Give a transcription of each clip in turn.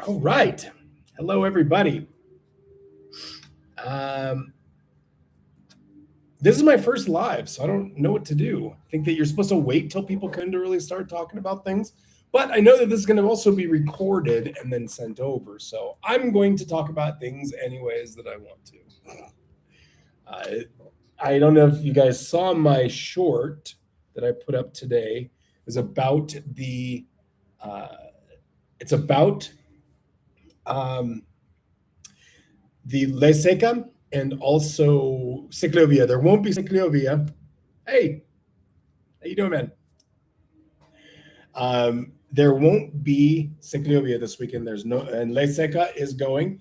All right. Hello, everybody. Um, this is my first live, so I don't know what to do. I think that you're supposed to wait till people come to really start talking about things. But I know that this is going to also be recorded and then sent over. So I'm going to talk about things anyways that I want to. I don't know if you guys saw my short that I put up today. It was about uh, it's about um, the Seca and also Ciclovia. There won't be Ciclovia. Hey, how you doing, man? There won't be Ciclovia this weekend. There's no, and La Seca is going.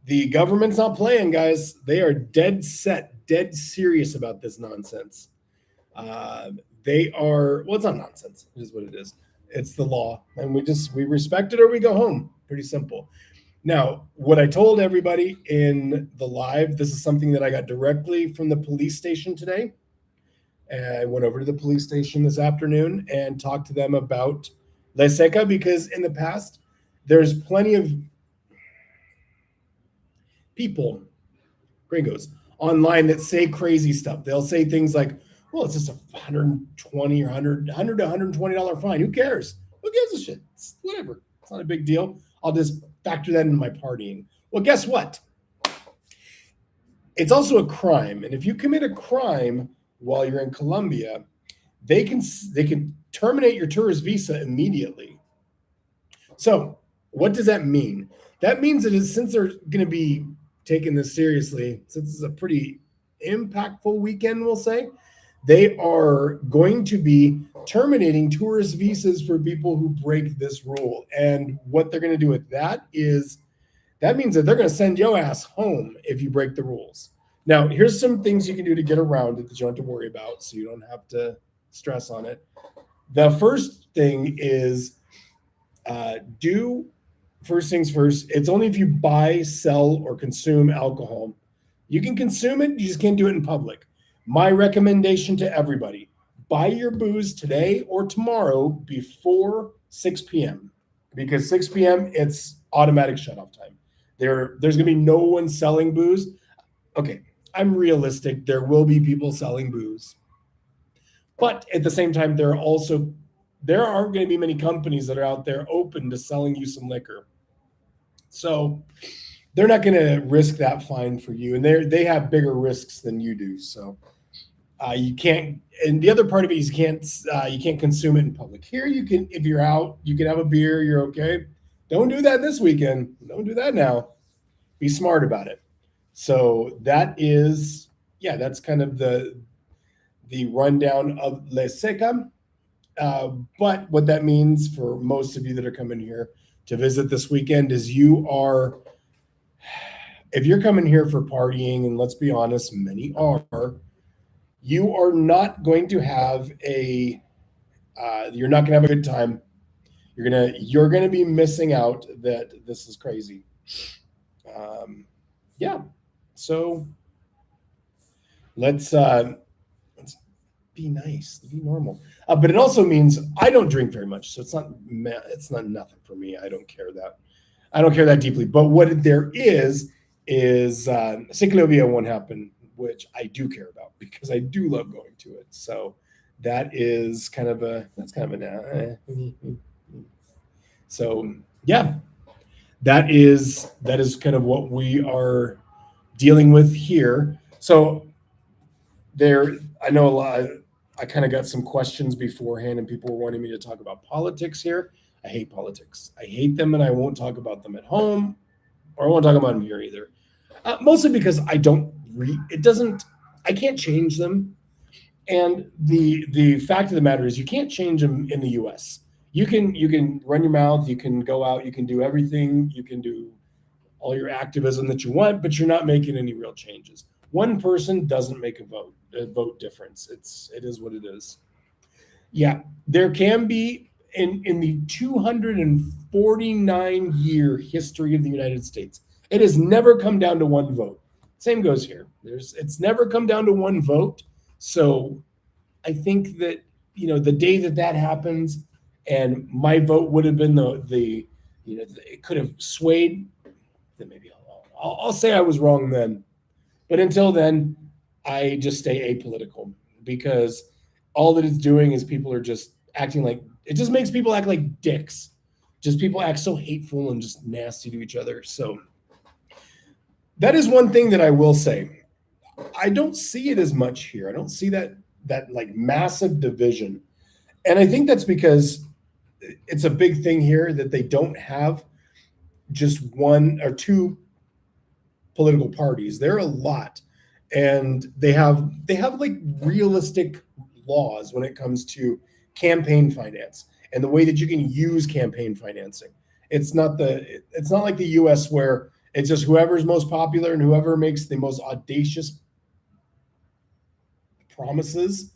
The government's not playing, guys. They are dead set, dead serious about this nonsense. They are, well, it's not nonsense. It is what it is. It's the law, and we respect it or we go home. Pretty simple. Now, what I told everybody in the live, this is something that I got directly from the police station today. And I went over to the police station this afternoon and talked to them about La Seca because in the past, there's plenty of people, gringos, online that say crazy stuff. They'll say things like, well, it's just a 120 or 100 to $120 fine. Who cares? Who gives a shit? It's whatever. It's not a big deal. I'll just factor that into my partying. Well, guess what? It's also a crime. And if you commit a crime while you're in Colombia, they can terminate your tourist visa immediately. So what does that mean? That means that since they're going to be taking this seriously, since it's a pretty impactful weekend, we'll say, they are going to be terminating tourist visas for people who break this rule. And what they're going to do with that is that means that they're going to send your ass home if you break the rules. Now, here's some things you can do to get around it that you don't have to worry about so you don't have to stress on it. The first thing is do first things first. It's only if you buy, sell, or consume alcohol. You can consume it, you just can't do it in public. My recommendation to everybody, buy your booze today or tomorrow before 6 p.m. because 6 p.m. it's automatic shutoff time. There's going to be no one selling booze. Okay, I'm realistic. There will be people selling booze. But at the same time, there aren't going to be many companies that are out there open to selling you some liquor. So they're not going to risk that fine for you. And they have bigger risks than you do. So you can't, and the other part of it is you can't consume it in public. Here you can, if you're out, you can have a beer, you're okay. Don't do that this weekend. Don't do that now. Be smart about it. So that's kind of the rundown of La Seca. But what that means for most of you that are coming here to visit this weekend is if you're coming here for partying, and let's be honest, many are, you are not going to have you're not going to have a good time. You're gonna be missing out. That this is crazy. Yeah. So let's be nice, be normal. But it also means I don't drink very much, so it's not nothing for me. I don't care that deeply. But what there is Ciclovia won't happen, which I do care about because I do love going to it. So that's kind of an so yeah, that is kind of what we are dealing with here. So I know a lot. I kind of got some questions beforehand, and people were wanting me to talk about politics here. I hate politics. I hate them, and I won't talk about them at home, or I won't talk about them here either. Mostly because I can't change them. And the fact of the matter is you can't change them in the US. You can run your mouth, you can go out, you can do everything, you can do all your activism that you want, but you're not making any real changes. One person doesn't make a vote difference. It is what it is. Yeah, there can be in the 249 year history of the United States, it has never come down to one vote. Same goes here. It's never come down to one vote. So I think that the day that happens, and my vote would have been the it could have swayed. Then maybe I'll say I was wrong then. But until then, I just stay apolitical because all that it's doing is people are just acting like it just makes people act like dicks. Just people act so hateful and just nasty to each other. So that is one thing that I will say. I don't see it as much here. I don't see that like massive division. And I think that's because it's a big thing here that they don't have just one or two political parties. There are a lot, and they have like realistic laws when it comes to campaign finance and the way that you can use campaign financing. It's not like the US where it's just whoever's most popular and whoever makes the most audacious promises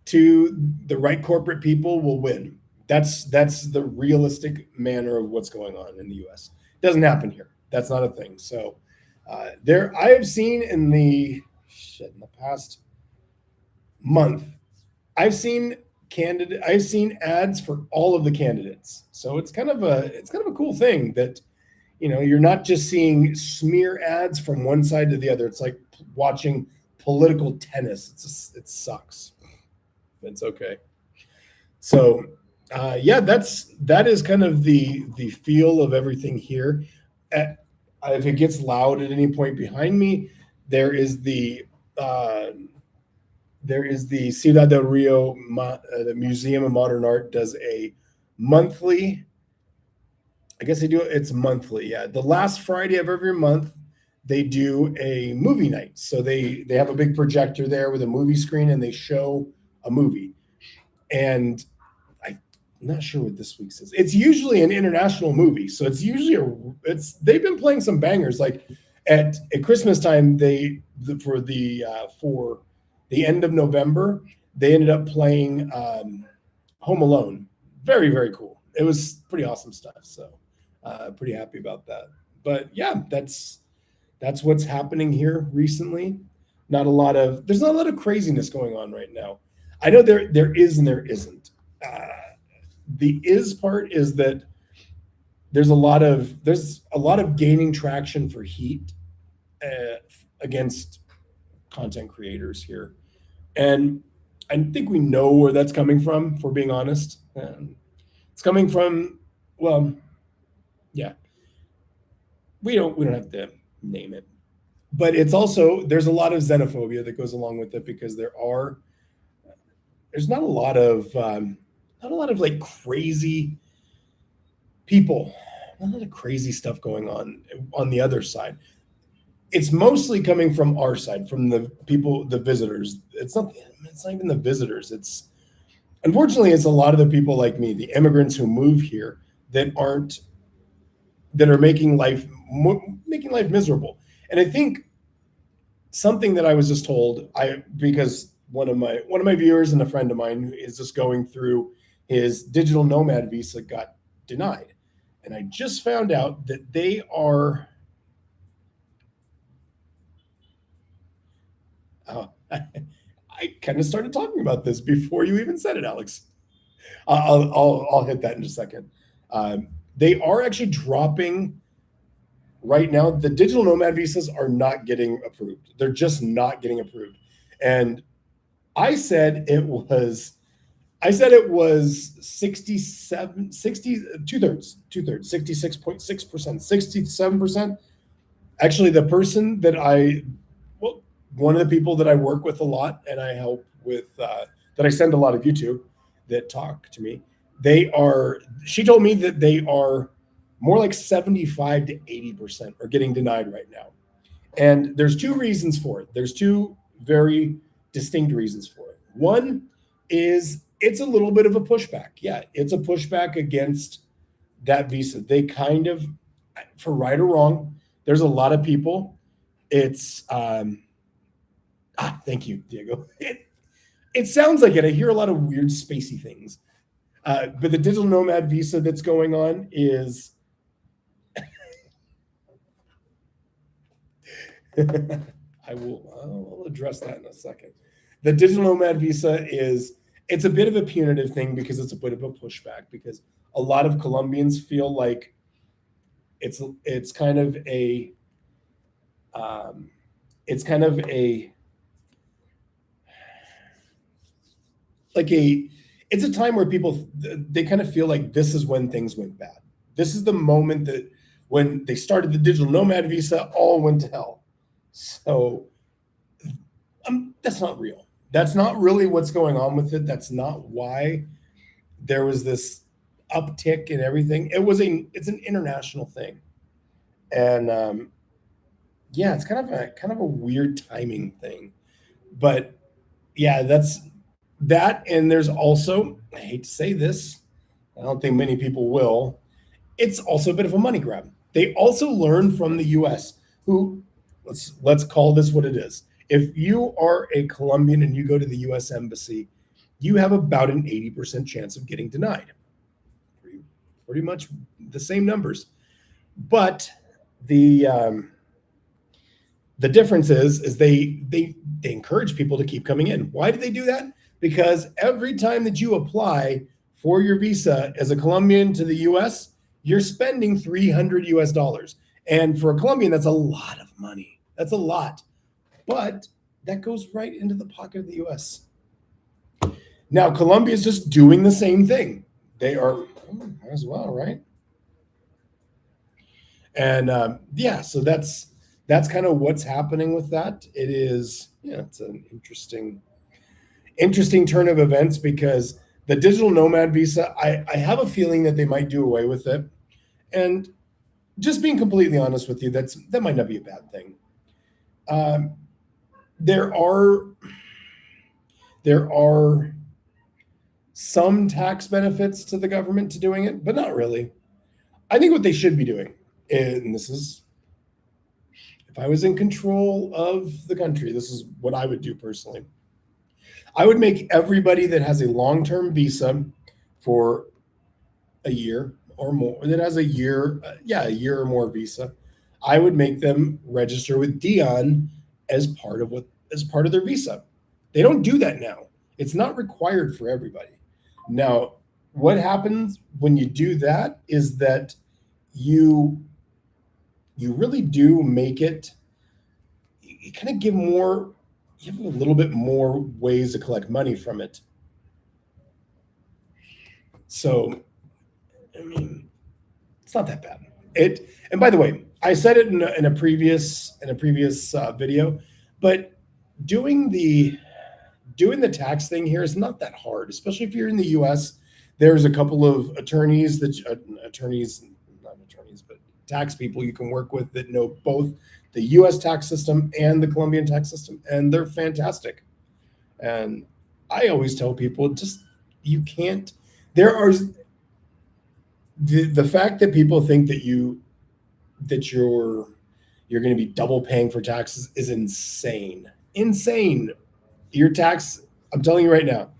to the right corporate people will win. That's the realistic manner of what's going on in the U.S. It doesn't happen here. That's not a thing. So there, I have seen in the past month, I've seen ads for all of the candidates. So it's kind of a cool thing that you're not just seeing smear ads from one side to the other. It's like watching political tennis. It sucks. It's okay. So yeah, that is kind of the feel of everything here. If it gets loud at any point behind me, there is the uh, Ciudad del Rio, the Museum of Modern Art does a monthly. I guess they do it. It's monthly. Yeah, the last Friday of every month they do a movie night. So they have a big projector there with a movie screen and they show a movie. And I'm not sure what this week's is. It's usually an international movie, so it's usually they've been playing some bangers. Like at Christmas time, for the end of November, they ended up playing Home Alone. Very very cool. It was pretty awesome stuff. So pretty happy about that. But yeah, that's what's happening here recently. There's not a lot of craziness going on right now. I know there is and there isn't. Uh, the is part is that there's a lot of gaining traction for heat uh, against content creators here, and I think we know where that's coming from. If we're being honest, it's coming from, well, yeah, we don't have to name it, but it's also there's a lot of xenophobia that goes along with it because there's not a lot of like crazy people, not a lot of crazy stuff going on the other side. It's mostly coming from our side, from the people, the visitors. It's not even the visitors. It's unfortunately it's a lot of the people like me, the immigrants who move here that aren't that are making life miserable. And I think something that I was just told, because one of my viewers and a friend of mine is just going through his digital nomad visa got denied, and I just found out that they are. I kind of started talking about this before you even said it, Alex. I'll hit that in just a second. They are actually dropping right now. The digital nomad visas are not getting approved. They're just not getting approved, and I said it was I said it was 67, 60, two thirds, 66.6%, 67%. Actually, the person well, one of the people that I work with a lot and I help with, that I send a lot of YouTube that talk to me, she told me that they are more like 75 to 80% are getting denied right now. And there's two reasons for it. There's two very distinct reasons for it. One is it's a little bit of a pushback. Yeah, it's a pushback against that visa. They kind of, for right or wrong, there's a lot of people. It's thank you, Diego. It sounds like it. I hear a lot of weird spacey things. But the digital nomad visa that's going on is I'll address that in a second. The digital nomad visa is it's a bit of a punitive thing because it's a bit of a pushback because a lot of Colombians feel like it's kind of a um, it's kind of a like a it's a time where people they kind of feel like this is when things went bad. This is the moment that when they started the digital nomad visa, all went to hell. So that's not real. That's not really what's going on with it. That's not why there was this uptick in everything. It's an international thing, and yeah, it's kind of a weird timing thing. But yeah, that's that. And there's also, I hate to say this, I don't think many people will. It's also a bit of a money grab. They also learned from the U.S. who let's call this what it is. If you are a Colombian and you go to the U.S. embassy, you have about an 80% chance of getting denied. Pretty much the same numbers, but the difference is they encourage people to keep coming in. Why do they do that? Because every time that you apply for your visa as a Colombian to the US, you're spending $300. And for a Colombian, that's a lot of money. That's a lot. But that goes right into the pocket of the US. Now, Colombia is just doing the same thing. They are as well, right? And yeah, so that's kind of what's happening with that. It is, yeah, it's an interesting turn of events because the digital nomad visa, I have a feeling that they might do away with it. And just being completely honest with you, that might not be a bad thing. There are some tax benefits to the government to doing it, but not really. I think what they should be doing, and this is, if I was in control of the country, this is what I would do personally. I would make everybody that has a long-term visa for a year or more, that has a year or more visa, I would make them register with Dion as part of their visa. They don't do that now. It's not required for everybody. Now, what happens when you do that is that you really do make it, you kind of give more, you have a little bit more ways to collect money from it. So, I mean, it's not that bad. And by the way, I said it in a previous video, but doing the tax thing here is not that hard, especially if you're in the U.S. There's a couple of attorneys, but tax people you can work with that know both the U.S. tax system and the Colombian tax system, and they're fantastic. And I always tell people, just you can't. There are the fact that people think that you're going to be double paying for taxes is insane. Insane. Your tax, I'm telling you right now,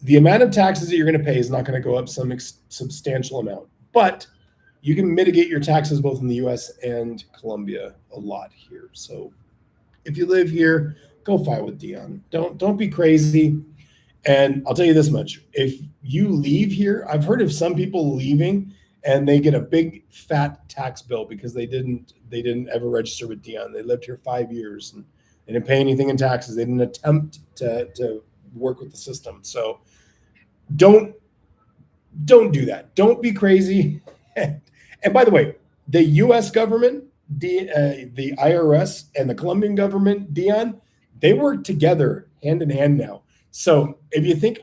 the amount of taxes that you're going to pay is not going to go up some substantial amount, but you can mitigate your taxes both in the US and Colombia a lot here. So if you live here, go fight with Dion. Don't be crazy. And I'll tell you this much. If you leave here, I've heard of some people leaving and they get a big fat tax bill because they didn't ever register with Dion. They lived here 5 years and they didn't pay anything in taxes. They didn't attempt to work with the system. So don't do that. Don't be crazy. And by the way, the U.S. government, the IRS, and the Colombian government, Dion, they work together hand in hand now. So if you think,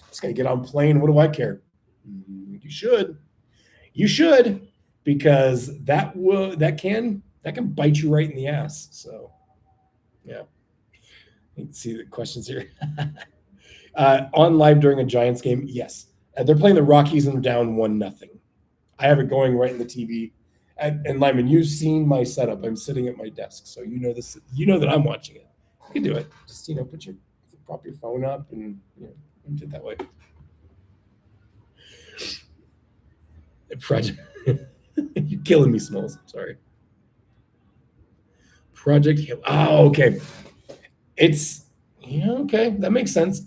it's going to get on plane, what do I care? You should, because that can bite you right in the ass. So, yeah. You can see the questions here. On live during a Giants game, yes. They're playing the Rockies and they're down 1-0. I have it going right in the TV. And Lyman, you've seen my setup. I'm sitting at my desk, so you know this. You know that I'm watching it. You can do it. Just prop your phone up and do it that way. Project. You're killing me, Smalls. Sorry. Project. Oh, okay. It's okay. That makes sense.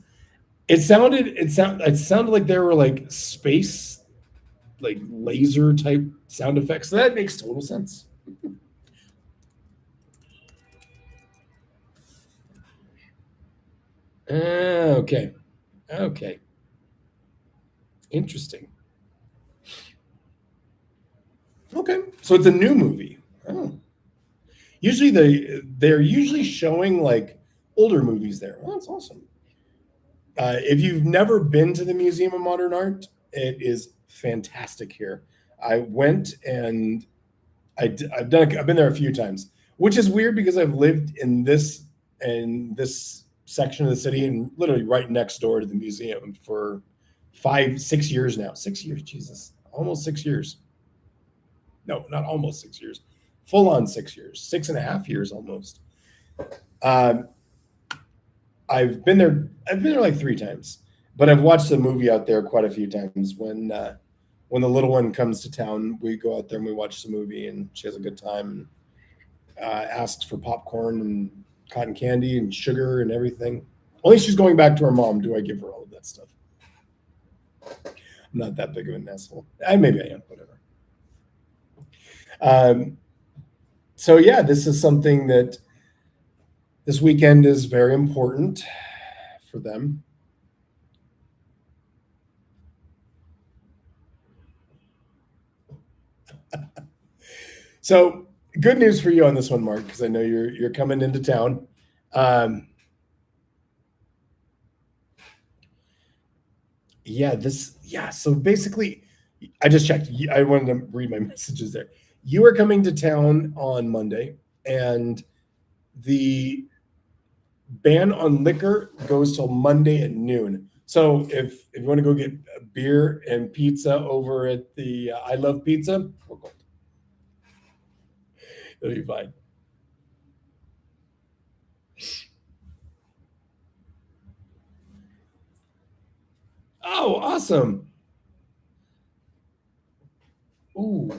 It sounded like there were like space, like laser type sound effects. So that makes total sense. Okay. Okay. Interesting. Okay. So it's a new movie. Oh. Usually they're usually showing like older movies there. Oh, that's awesome. If you've never been to the Museum of Modern Art, it is fantastic here. I went and I've been there a few times, which is weird because I've lived in this section of the city and literally right next door to the museum for 5 6 years now. 6 years, Jesus, almost 6 years. No, not almost 6 years, full on 6 years, 6.5 years almost. Um, I've been there like three times, but I've watched the movie out there quite a few times. When the little one comes to town, we go out there and we watch the movie, and she has a good time and asks for popcorn and cotton candy and sugar and everything. Only she's going back to her mom. Do I give her all of that stuff? I'm not that big of an asshole. Maybe I am. Whatever. Um, so yeah, this is something that this weekend is very important for them. So good news for you on this one, Mark, because I know you're coming into town. Um, yeah. So basically, I just checked. I wanted to read my messages there. You are coming to town on Monday, and the ban on liquor goes till Monday at noon. So if you want to go get a beer and pizza over at the I Love Pizza, we're going. It'll be fine. Oh, awesome! Ooh,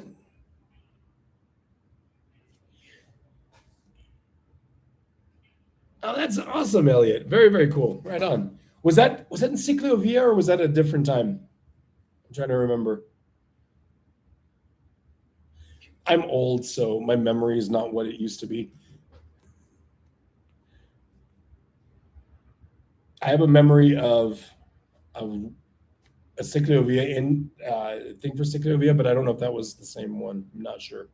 oh, that's awesome, Elliot. Very very cool. Right on. Was that in Ciclovia or was that a different time? I'm trying to remember. I'm old, so my memory is not what it used to be. I have a memory of a Ciclovia in thing for Ciclovia, but I don't know if that was the same one. I'm not sure.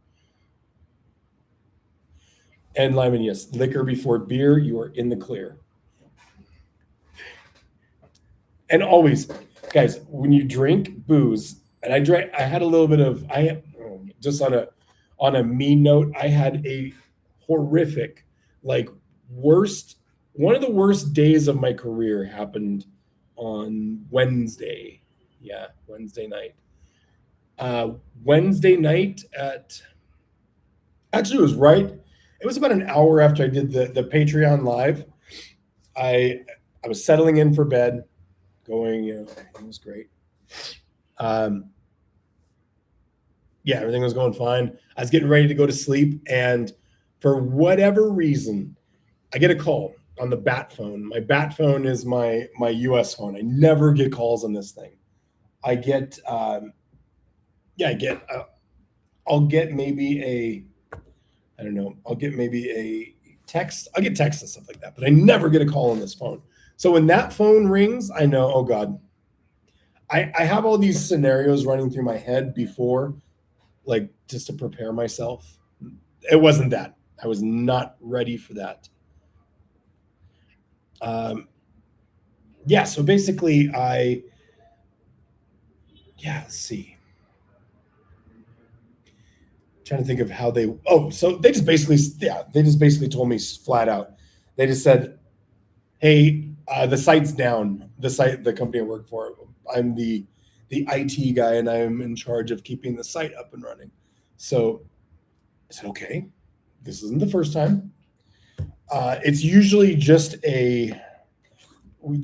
And Lyman, yes, liquor before beer, you are in the clear. And always, guys, when you drink booze, and I had a little bit of, just on a mean note, I had a horrific, like worst, one of the worst days of my career happened on Wednesday. Yeah, Wednesday night. Uh, Wednesday night at actually it was right. It was about an hour after I did the Patreon live. I I was settling in for bed, going, it was great. Um, yeah, everything was going fine. I was getting ready to go to sleep, and for whatever reason, I get a call on the bat phone. My bat phone is my US phone. I never get calls on this thing. I get yeah, I'll get maybe a I don't know. I'll get maybe a text. I'll get texts and stuff like that, but I never get a call on this phone. So when that phone rings, I know, oh God, I have all these scenarios running through my head before, like just to prepare myself. It wasn't that. I was not ready for that. Um, yeah. So basically, yeah, let's see. Trying to think of how they, so they just basically told me flat out. They just said, hey, the site's down. The company I work for. I'm the IT guy, and I'm in charge of keeping the site up and running. So I said, okay, this isn't the first time. It's usually just the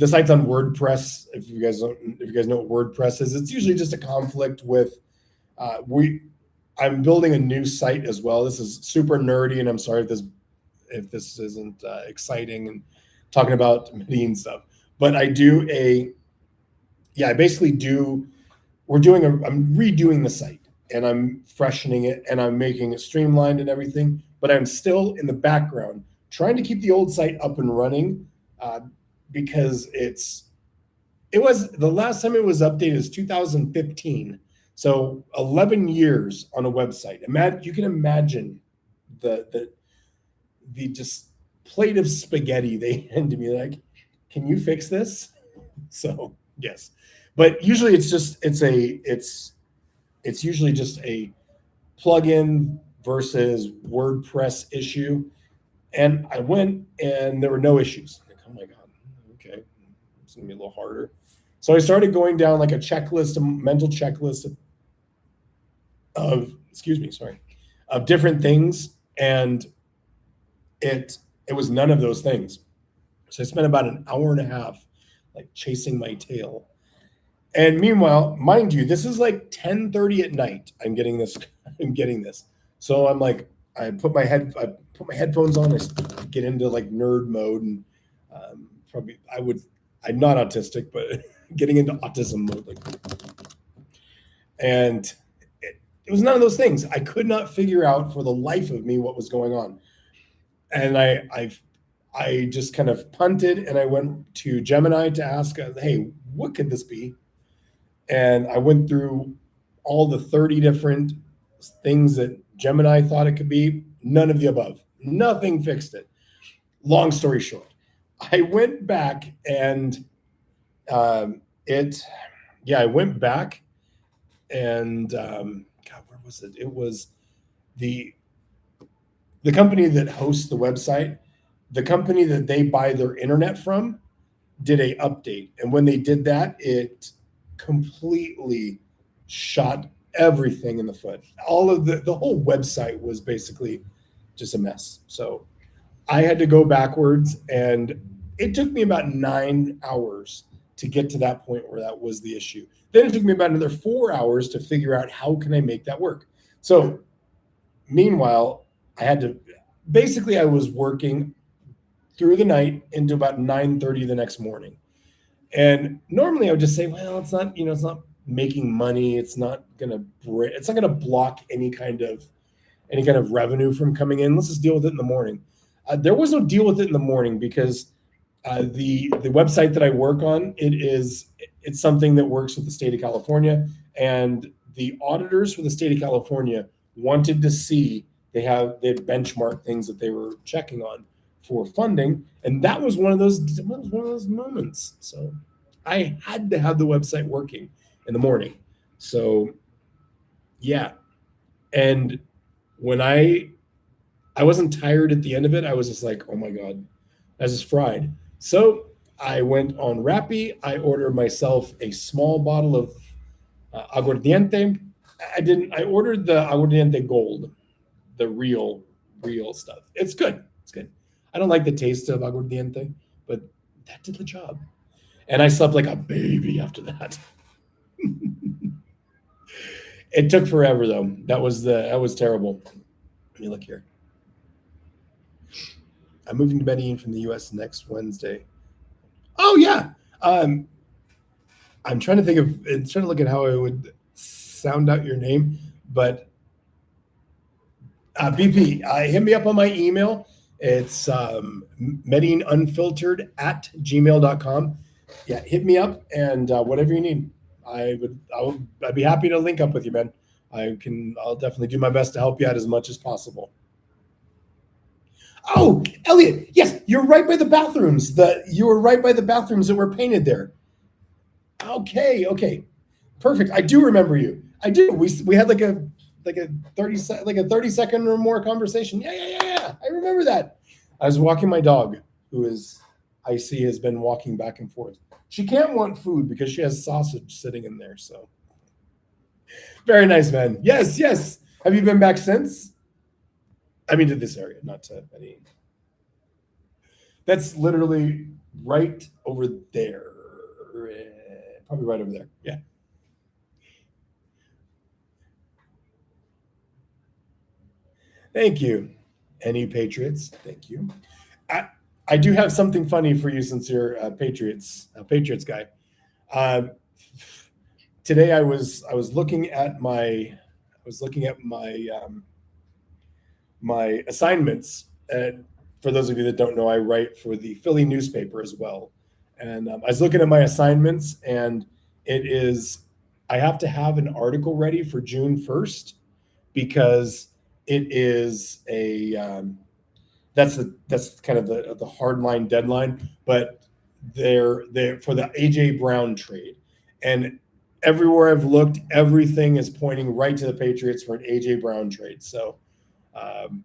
site's on WordPress. If you guys know what WordPress is, it's usually just a conflict with we. I'm building a new site as well. This is super nerdy, and I'm sorry if this isn't exciting and talking about Medellin stuff. But I do I basically do, I'm redoing the site and I'm freshening it and I'm making it streamlined and everything, but I'm still in the background trying to keep the old site up and running uh, because it was the last time it was updated is 2015. So 11 years on a website. You can imagine the the just plate of spaghetti they hand to me like, can you fix this? So yes, but usually it's usually just a plugin versus WordPress issue. And I went and there were no issues. Like, oh my god, okay, it's gonna be a little harder. So I started going down like a mental checklist of excuse me, sorry, of different things, and it it was none of those things. So I spent about an hour and a half like chasing my tail. And meanwhile, mind you, this is like 10:30 at night. I'm getting this. So I'm like, I put my headphones on. I get into like nerd mode, and probably I'm not autistic, but getting into autism mode, like, and it was none of those things. I could not figure out for the life of me what was going on, and I just kind of punted, and I went to Gemini to ask, hey, what could this be? And I went through all the 30 different things that Gemini thought it could be. None of the above. Nothing fixed it. Long story short, I went back and it, yeah, I went back and God, where was it? It was the the company that hosts the website, the company that they buy their internet from, did a update, and when they did that, it completely shot everything in the foot. All of the whole website was basically just a mess. So I had to go backwards, and it took me about 9 hours to get to that point where that was the issue. Then it took me about another 4 hours to figure out how can I make that work. So meanwhile, I had to basically I was working through the night into about 9:30 the next morning. And normally I would just say, well, it's not, it's not making money. It's not gonna block any kind of revenue from coming in. Let's just deal with it in the morning. There was no deal with it in the morning because the website that I work on, it's something that works with the state of California, and the auditors for the state of California wanted to see they had benchmark things that they were checking on for funding, and that was one of those moments. So I had to have the website working in the morning. So yeah, and when I wasn't tired at the end of it, I was just like, oh my god, I was just fried. So I went on Rappi. I ordered myself a small bottle of aguardiente. I ordered the aguardiente gold, the real stuff. It's good. It's good. I don't like the taste of aguardiente, but that did the job. And I slept like a baby after that. It took forever though. That was terrible. Let me look here. I'm moving to Medellin from the U.S. next Wednesday. Oh yeah. Um, I'm trying to look at how I would sound out your name, but BP, hit me up on my email. It's Medellin Unfiltered at gmail.com. Yeah, hit me up and whatever you need. I'd be happy to link up with you, man. I'll definitely do my best to help you out as much as possible. Oh, Elliot, yes, you're right by the bathrooms. You were right by the bathrooms that were painted there. Okay, okay, perfect. I do remember you. I do. We had like a 30-second or more conversation. Yeah. I remember that. I was walking my dog, who is I see has been walking back and forth. She can't want food because she has sausage sitting in there. So very nice, man. Yes. Have you been back since? I mean, to this area, not to any. That's literally right over there. Probably right over there. Yeah. Thank you. Any Patriots? Thank you. I do have something funny for you since you're a Patriots guy. Um, Today I was looking at my assignments. And for those of you that don't know, I write for the Philly newspaper as well. And I was looking at my assignments, and it is I have to have an article ready for June 1st because it is a that's kind of the hard line deadline. But they're for the AJ Brown trade, and everywhere I've looked, everything is pointing right to the Patriots for an AJ Brown trade. So um,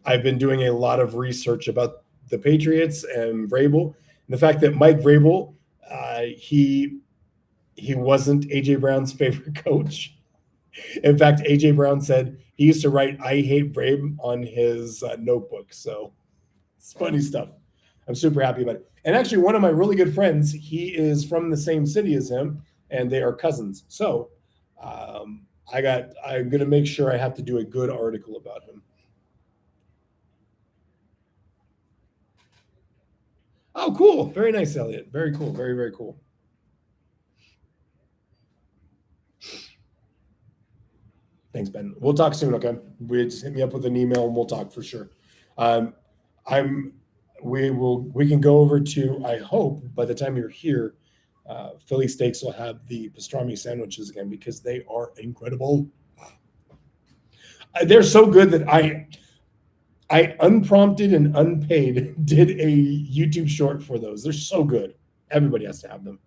I've been doing a lot of research about the Patriots and Vrabel, and the fact that Mike Vrabel, he wasn't AJ Brown's favorite coach. In fact, AJ Brown said he used to write "I hate Vrabel" on his notebook. So it's funny stuff. I'm super happy about it. And actually, one of my really good friends, he is from the same city as him, and they are cousins. So I'm gonna make sure I have to do a good article about him. Oh, cool. Very nice, Elliot. Very cool. Very, very cool. Thanks, Ben. We'll talk soon, okay? Just hit me up with an email and we'll talk for sure. Um, I'm we can go over to, I hope by the time you're here, Philly Steaks will have the pastrami sandwiches again because they are incredible. They're so good that I unprompted and unpaid did a YouTube short for those. They're so good. Everybody has to have them.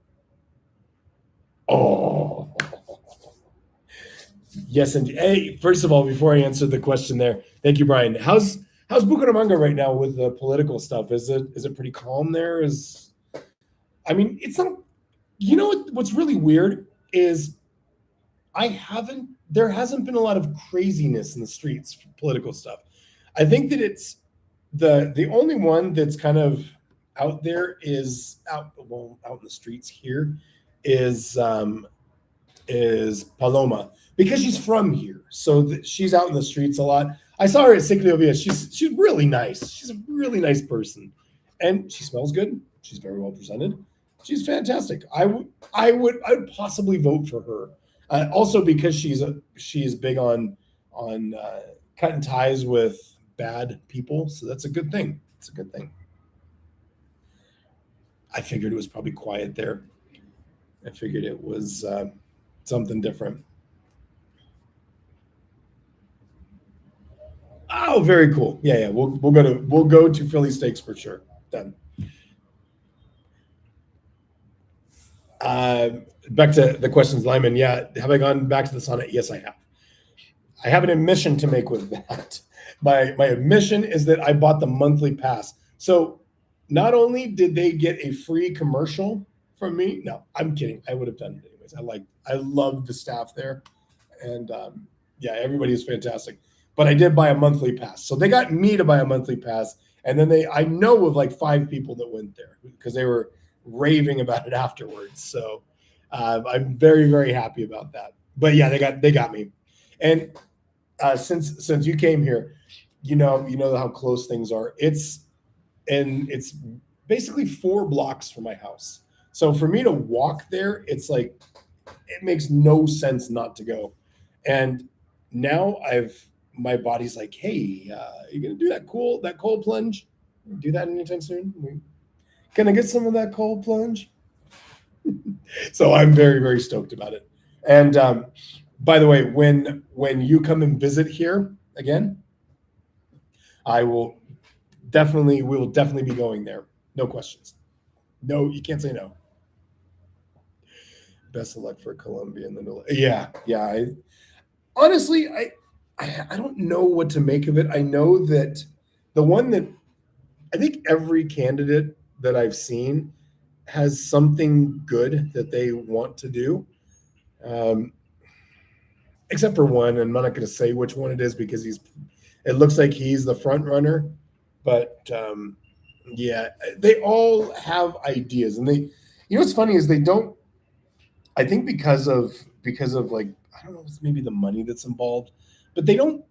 Oh, yes, and hey, first of all, before I answer the question there, thank you, Brian. How's Bucaramanga right now with the political stuff? Is it pretty calm there? I mean, it's not. You know what's really weird is I haven't there hasn't been a lot of craziness in the streets for political stuff. I think that it's the only one that's kind of out there is out in the streets here is is Paloma because she's from here, so she's out in the streets a lot. I saw her at Seca. She's really nice. She's a really nice person, and she smells good. She's very well presented. She's fantastic. I would possibly vote for her. Also because she's big on cutting ties with bad people, so that's a good thing. It's a good thing. I figured it was probably quiet there. I figured it was something different. Oh, very cool. Yeah, yeah. We'll go to Philly Steaks for sure. Done. Uh, Back to the questions, Lyman. Yeah, have I gone back to the sauna? Yes, I have. I have an admission to make with that. My admission is that I bought the monthly pass. So not only did they get a free commercial from me, no, I'm kidding. I would have done it anyways. I love the staff there, and yeah, everybody is fantastic. But I did buy a monthly pass, so they got me to buy a monthly pass, and then I know of like five people that went there because they were raving about it afterwards. So I'm very very happy about that. But yeah, they got me, and since you came here, you know how close things are. It's basically 4 blocks from my house. So for me to walk there, it's like it makes no sense not to go. And now my body's like, hey, you gonna do that cold plunge? Do that anytime soon? Can I get some of that cold plunge? So I'm very very stoked about it. And by the way, when you come and visit here again, I will we will definitely be going there. No questions. No, you can't say no. Best of luck for Colombia and the yeah, yeah. Honestly, I don't know what to make of it. I know that the one that I think every candidate that I've seen has something good that they want to do. Um, Except for one, and I'm not going to say which one it is because it looks like he's the front runner, but yeah, they all have ideas, and what's funny is they don't. I think because of like I don't know, it's maybe the money that's involved, but they don't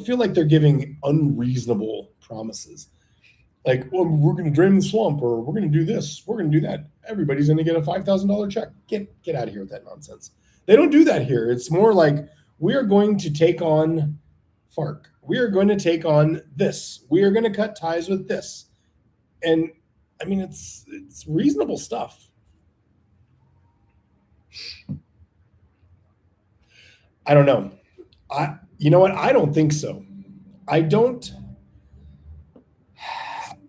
feel like they're giving unreasonable promises. Like, well, we're going to drain the swamp, or we're going to do this, we're going to do that. Everybody's going to get a $5,000 check. Get out of here with that nonsense. They don't do that here. It's more like, we are going to take on FARC. We are going to take on this. We are going to cut ties with this. And I mean, it's reasonable stuff. I don't know. You know what? I don't think so. I don't.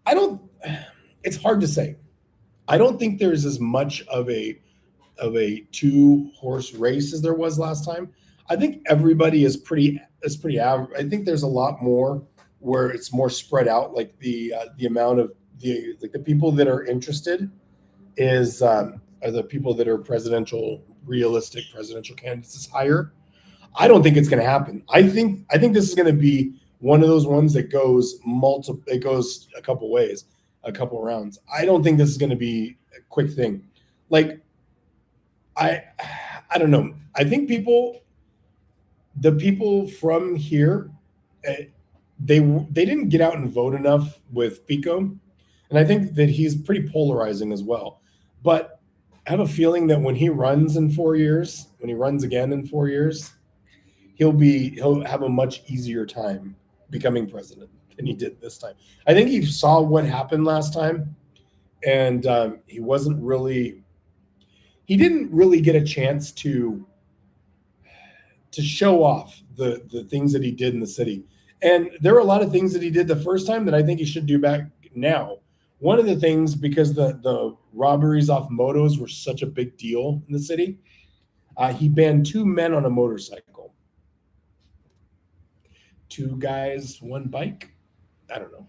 I don't. It's hard to say. I don't think there's as much of a two-horse race as there was last time. I think everybody is pretty average. I think there's a lot more where it's more spread out. Like the amount of the people that are interested are the people that are realistic presidential candidates is higher. I don't think it's going to happen. I think this is going to be one of those ones that goes multiple. It goes a couple ways, a couple rounds. I don't think this is going to be a quick thing. Like I, I don't know. I think the people from here, eh, they didn't get out and vote enough with Pico, and I think that he's pretty polarizing as well. But I have a feeling that when he runs in 4 years, when he runs again in 4 years, he'll have a much easier time becoming president than he did this time. I think he saw what happened last time, and he didn't really get a chance to show off the things that he did in the city. And there were a lot of things that he did the first time that I think he should do back now. One of the things, because the robberies off motos were such a big deal in the city, he banned two men on a motorcycle. Two guys, one bike. I don't know,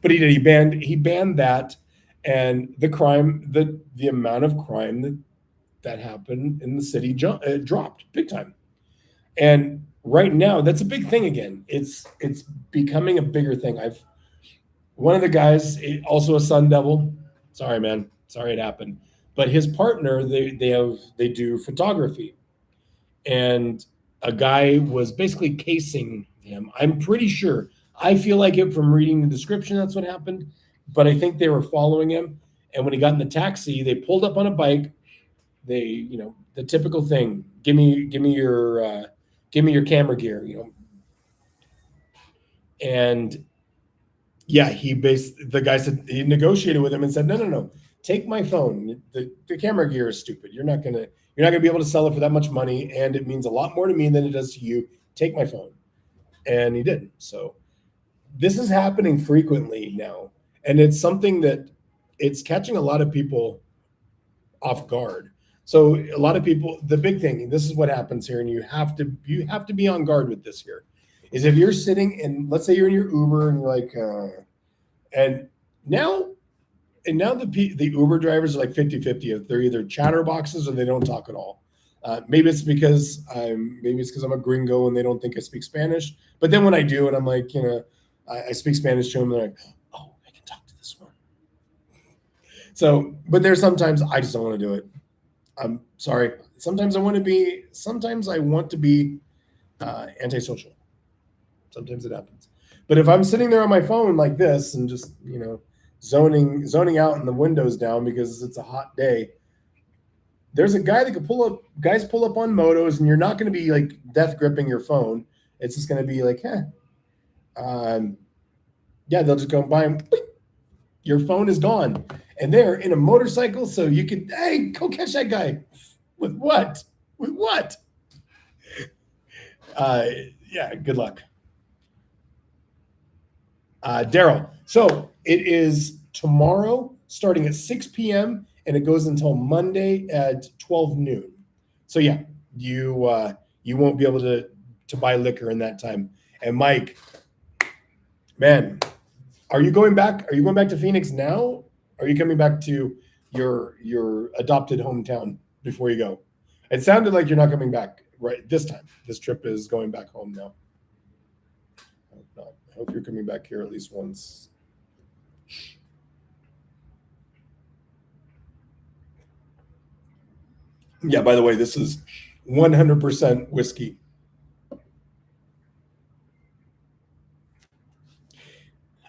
but he did. He banned that, and the amount of crime that happened in the city dropped big time. And right now, that's a big thing again. It's becoming a bigger thing. I've One of the guys, also a Sun Devil. Sorry, man. Sorry it happened. But his partner, they do photography, and a guy was basically casing him. I'm pretty sure. I feel like it from reading the description. That's what happened. But I think they were following him, and when he got in the taxi, they pulled up on a bike. The typical thing. Give me your camera gear. And yeah, the guy said he negotiated with him and said, no, no, no, take my phone. The camera gear is stupid. You're not gonna be able to sell it for that much money, and it means a lot more to me than it does to you. Take my phone. And he did. So this is happening frequently now, and it's something that it's catching a lot of people off guard. So a lot of people, the big thing, and this is what happens here, and you have to be on guard with this here, is if you're sitting and let's say you're in your Uber and you're like, and now the Uber drivers are like 50-50. If they're either chatterboxes or they don't talk at all. Maybe it's because I'm a gringo and they don't think I speak Spanish. But then when I do, and I'm like, I speak Spanish to them, they're like, oh, I can talk to this one. So, but there's sometimes I just don't want to do it. I'm sorry. Sometimes I want to be. Sometimes I want to be antisocial. Sometimes it happens. But if I'm sitting there on my phone like this and just zoning out and the windows down because it's a hot day, there's a guy that could pull up. Guys pull up on motos, and you're not going to be like death gripping your phone. It's just going to be like, yeah, they'll just go by and your phone is gone, and they're in a motorcycle, so you could, hey, go catch that guy. With what? With what? Yeah, good luck. Daryl. So it is tomorrow starting at 6 p.m. and it goes until Monday at 12 noon. So yeah, you won't be able to buy liquor in that time. And Mike, man, are you going back? Are you going back to Phoenix now? Are you coming back to your adopted hometown before you go? It sounded like you're not coming back right this time. This trip is going back home now. I hope you're coming back here at least once. Yeah, by the way, this is 100% whiskey.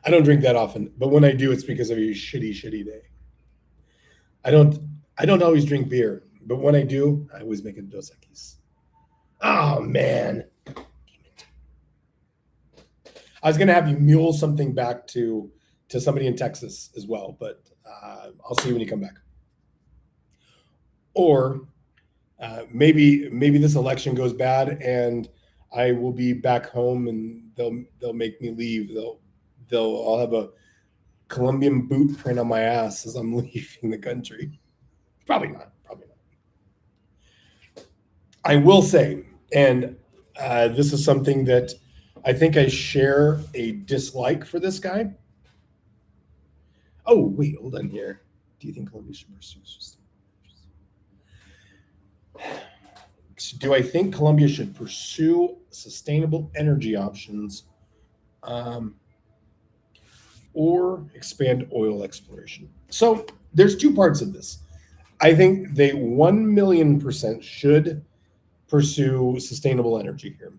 I don't drink that often, but when I do, it's because of a shitty day. I don't I don't always drink beer, but when I do, I always make it Dos Equis. Oh man. I was gonna have you mule something back to somebody in Texas as well, but I'll see you when you come back. Or maybe this election goes bad and I will be back home and they'll make me leave. I'll have a Colombian boot print on my ass as I'm leaving the country. Probably not. Probably not. I will say, and this is something that I think I share a dislike for this guy. Oh, wait, hold on here. Do you think Colombia should pursue Do I think Colombia should pursue sustainable energy options or expand oil exploration? So there's two parts of this. I think they 1,000,000% should pursue sustainable energy here.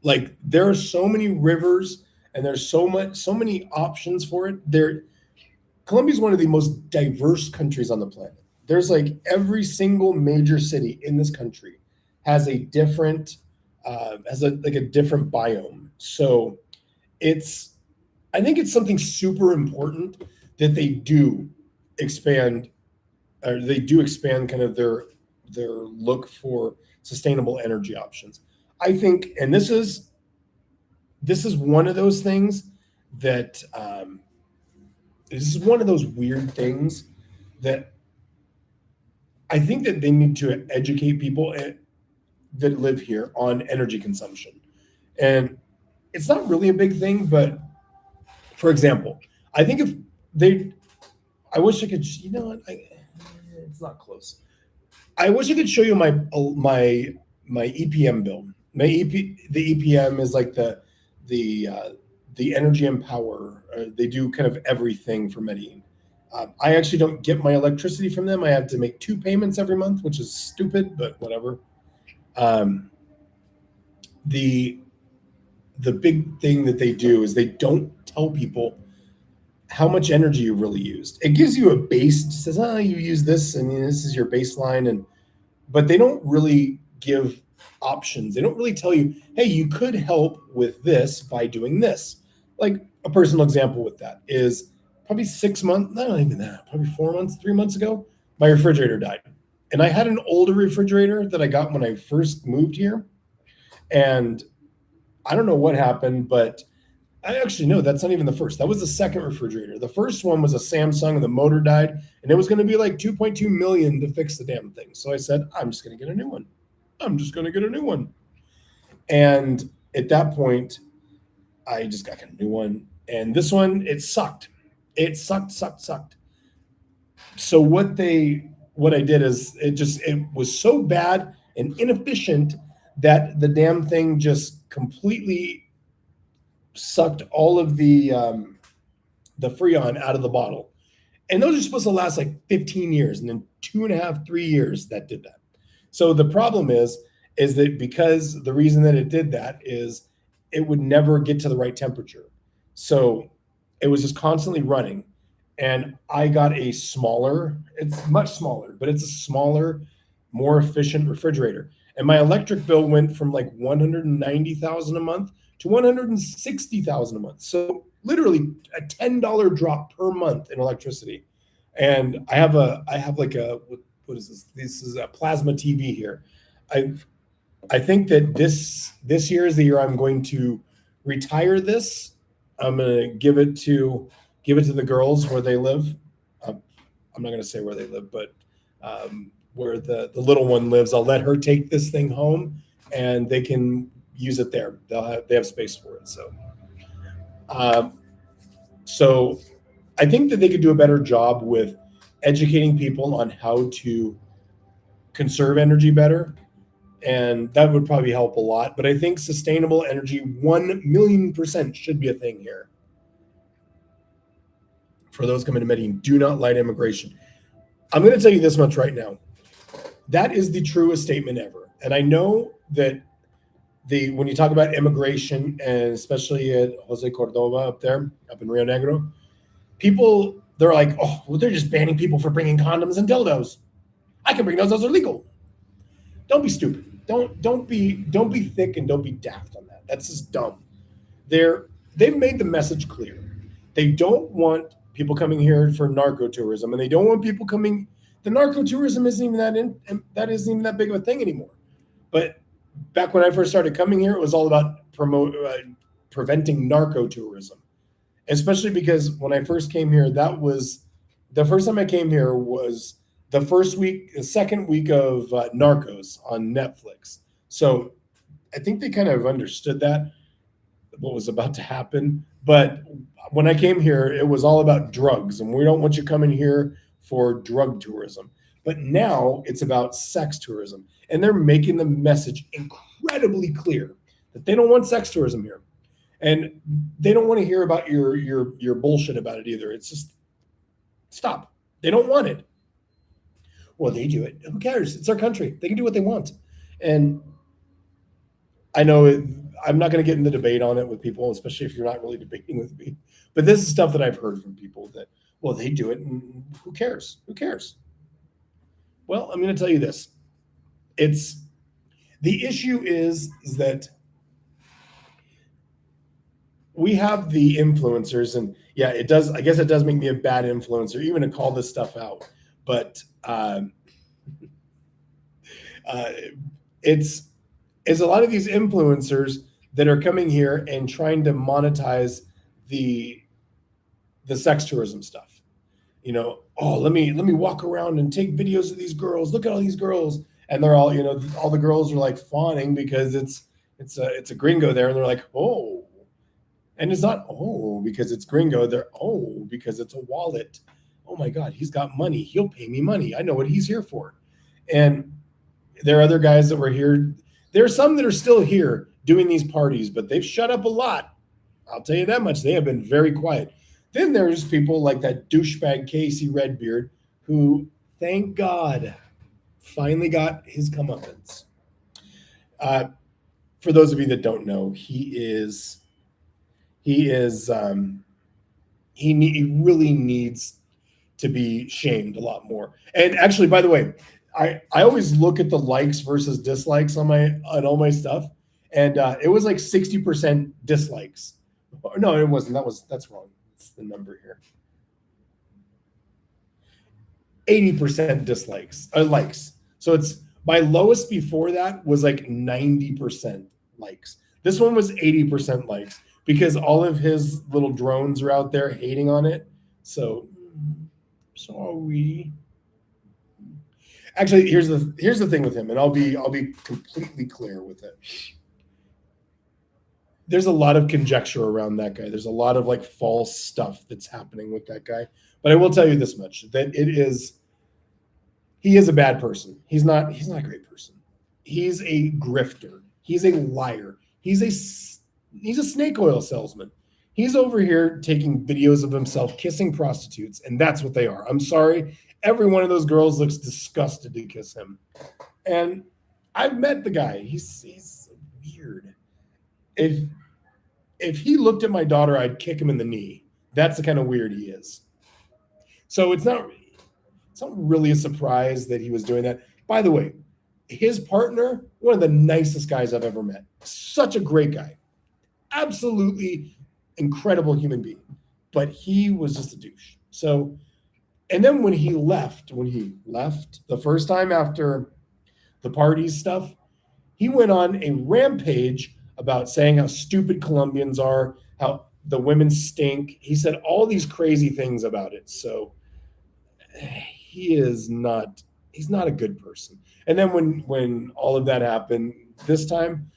Like there are so many rivers and there's so many options for it. Colombia is one of the most diverse countries on the planet. There's like every single major city in this country has a different a different biome. So I think it's something super important that they do expand kind of their look for sustainable energy options. I think, and this is one of those things that this is one of those weird things that I think that they need to educate people that live here on energy consumption. And it's not really a big thing, but for example, I think I wish I could, you know what, it's not close. I wish I could show you my EPM bill. The EPM is like the energy and power. They do kind of everything for Medellin. I actually don't get my electricity from them. I have to make 2 payments every month, which is stupid, but whatever. The big thing that they do is they don't tell people how much energy you really used. It gives you a base. It says, you use this, and this is your baseline, but they don't really give options. They don't really tell you, hey, you could help with this by doing this. Like a personal example with that is probably 6 months, not even that, probably 4 months, 3 months ago, my refrigerator died. And I had an older refrigerator that I got when I first moved here. And I don't know what happened, but I actually know that's not even the first. That was the second refrigerator. The first one was a Samsung and the motor died, and it was going to be like 2.2 million to fix the damn thing. So I said, I'm just going to get a new one. And at that point, I just got a new one. And this one, it sucked. It sucked. So what I did is it was so bad and inefficient that the damn thing just completely sucked all of the Freon out of the bottle. And those are supposed to last like 15 years. And then 2.5, 3 years that did that. So the problem is that because the reason that it did that is it would never get to the right temperature. So it was just constantly running. And I got it's much smaller, but it's a smaller, more efficient refrigerator. And my electric bill went from like $190,000 a month to $160,000 a month. So literally a $10 drop per month in electricity. And I have like a, what is this? This is a plasma TV here. I think that this year is the year I'm going to retire this. I'm going to give it to the girls where they live. I'm not going to say where they live, but where the little one lives. I'll let her take this thing home, and they can use it there. They have space for it. So I think that they could do a better job with educating people on how to conserve energy better. And that would probably help a lot. But I think sustainable energy 1,000,000% should be a thing here. For those coming to Medellin, do not light immigration. I'm going to tell you this much right now. That is the truest statement ever. And I know that the when you talk about immigration, and especially at Jose Cordova up there, up in Rio Negro, people they're like, oh, well, they're just banning people for bringing condoms and dildos. I can bring those are legal. Don't be stupid. Don't be thick and don't be daft on that. That's just dumb. They've made the message clear. They don't want people coming here for narco tourism, and they don't want people coming. The narco tourism isn't even that isn't even that big of a thing anymore. But back when I first started coming here, it was all about preventing narco tourism, especially because when I first came here, that was the first time I came here was the second week of Narcos on Netflix. So I think they kind of understood that what was about to happen. But when I came here, it was all about drugs, and we don't want you coming here for drug tourism. But now it's about sex tourism, and they're making the message incredibly clear that they don't want sex tourism here, and they don't want to hear about your bullshit about it either. It's just stop. They don't want it. Well, they do it. Who cares? It's our country. They can do what they want, and I know I'm not going to get in the debate on it with people, especially if you're not really debating with me. But this is stuff that I've heard from people that, well, they do it, and who cares? Who cares? Well, I'm going to tell you this. It's the issue is that we have the influencers, and yeah, it does. I guess it does make me a bad influencer, even to call this stuff out. But uh, it's a lot of these influencers that are coming here and trying to monetize the sex tourism stuff. Oh, let me walk around and take videos of these girls. Look at all these girls, and they're all all the girls are like fawning because it's a gringo there, and they're like, oh, and it's not oh because it's gringo. They're oh because it's a wallet. Oh my God, he's got money. He'll pay me money. I know what he's here for. And there are other guys that were here. There are some that are still here doing these parties, but they've shut up a lot. I'll tell you that much. They have been very quiet. Then there's people like that douchebag Casey Redbeard, who, thank God, finally got his comeuppance. Uh, for those of you that don't know, he is he really needs to be shamed a lot more. And actually, by the way, I always look at the likes versus dislikes on all my stuff, and it was like 60% dislikes. No, it wasn't. That's wrong. It's the number here. 80% dislikes, likes. So it's my lowest before that was like 90% likes. This one was 80% likes because all of his little drones are out there hating on it. So sorry. Actually, here's the thing with him, and I'll be completely clear with it. There's a lot of conjecture around that guy. There's a lot of like false stuff that's happening with that guy. But I will tell you this much: that he is a bad person. He's not a great person. He's a grifter. He's a liar. He's a snake oil salesman. He's over here taking videos of himself kissing prostitutes, and that's what they are. I'm sorry. Every one of those girls looks disgusted to kiss him. And I've met the guy. He's weird. If if he looked at my daughter, I'd kick him in the knee. That's the kind of weird he is. So it's not really a surprise that he was doing that. By the way, his partner, one of the nicest guys I've ever met. Such a great guy. Absolutely incredible human being. But he was just a douche. So, and then when he left the first time after the parties stuff, he went on a rampage about saying how stupid Colombians are, how the women stink. He said all these crazy things about it. So he's not a good person. And then when all of that happened this time,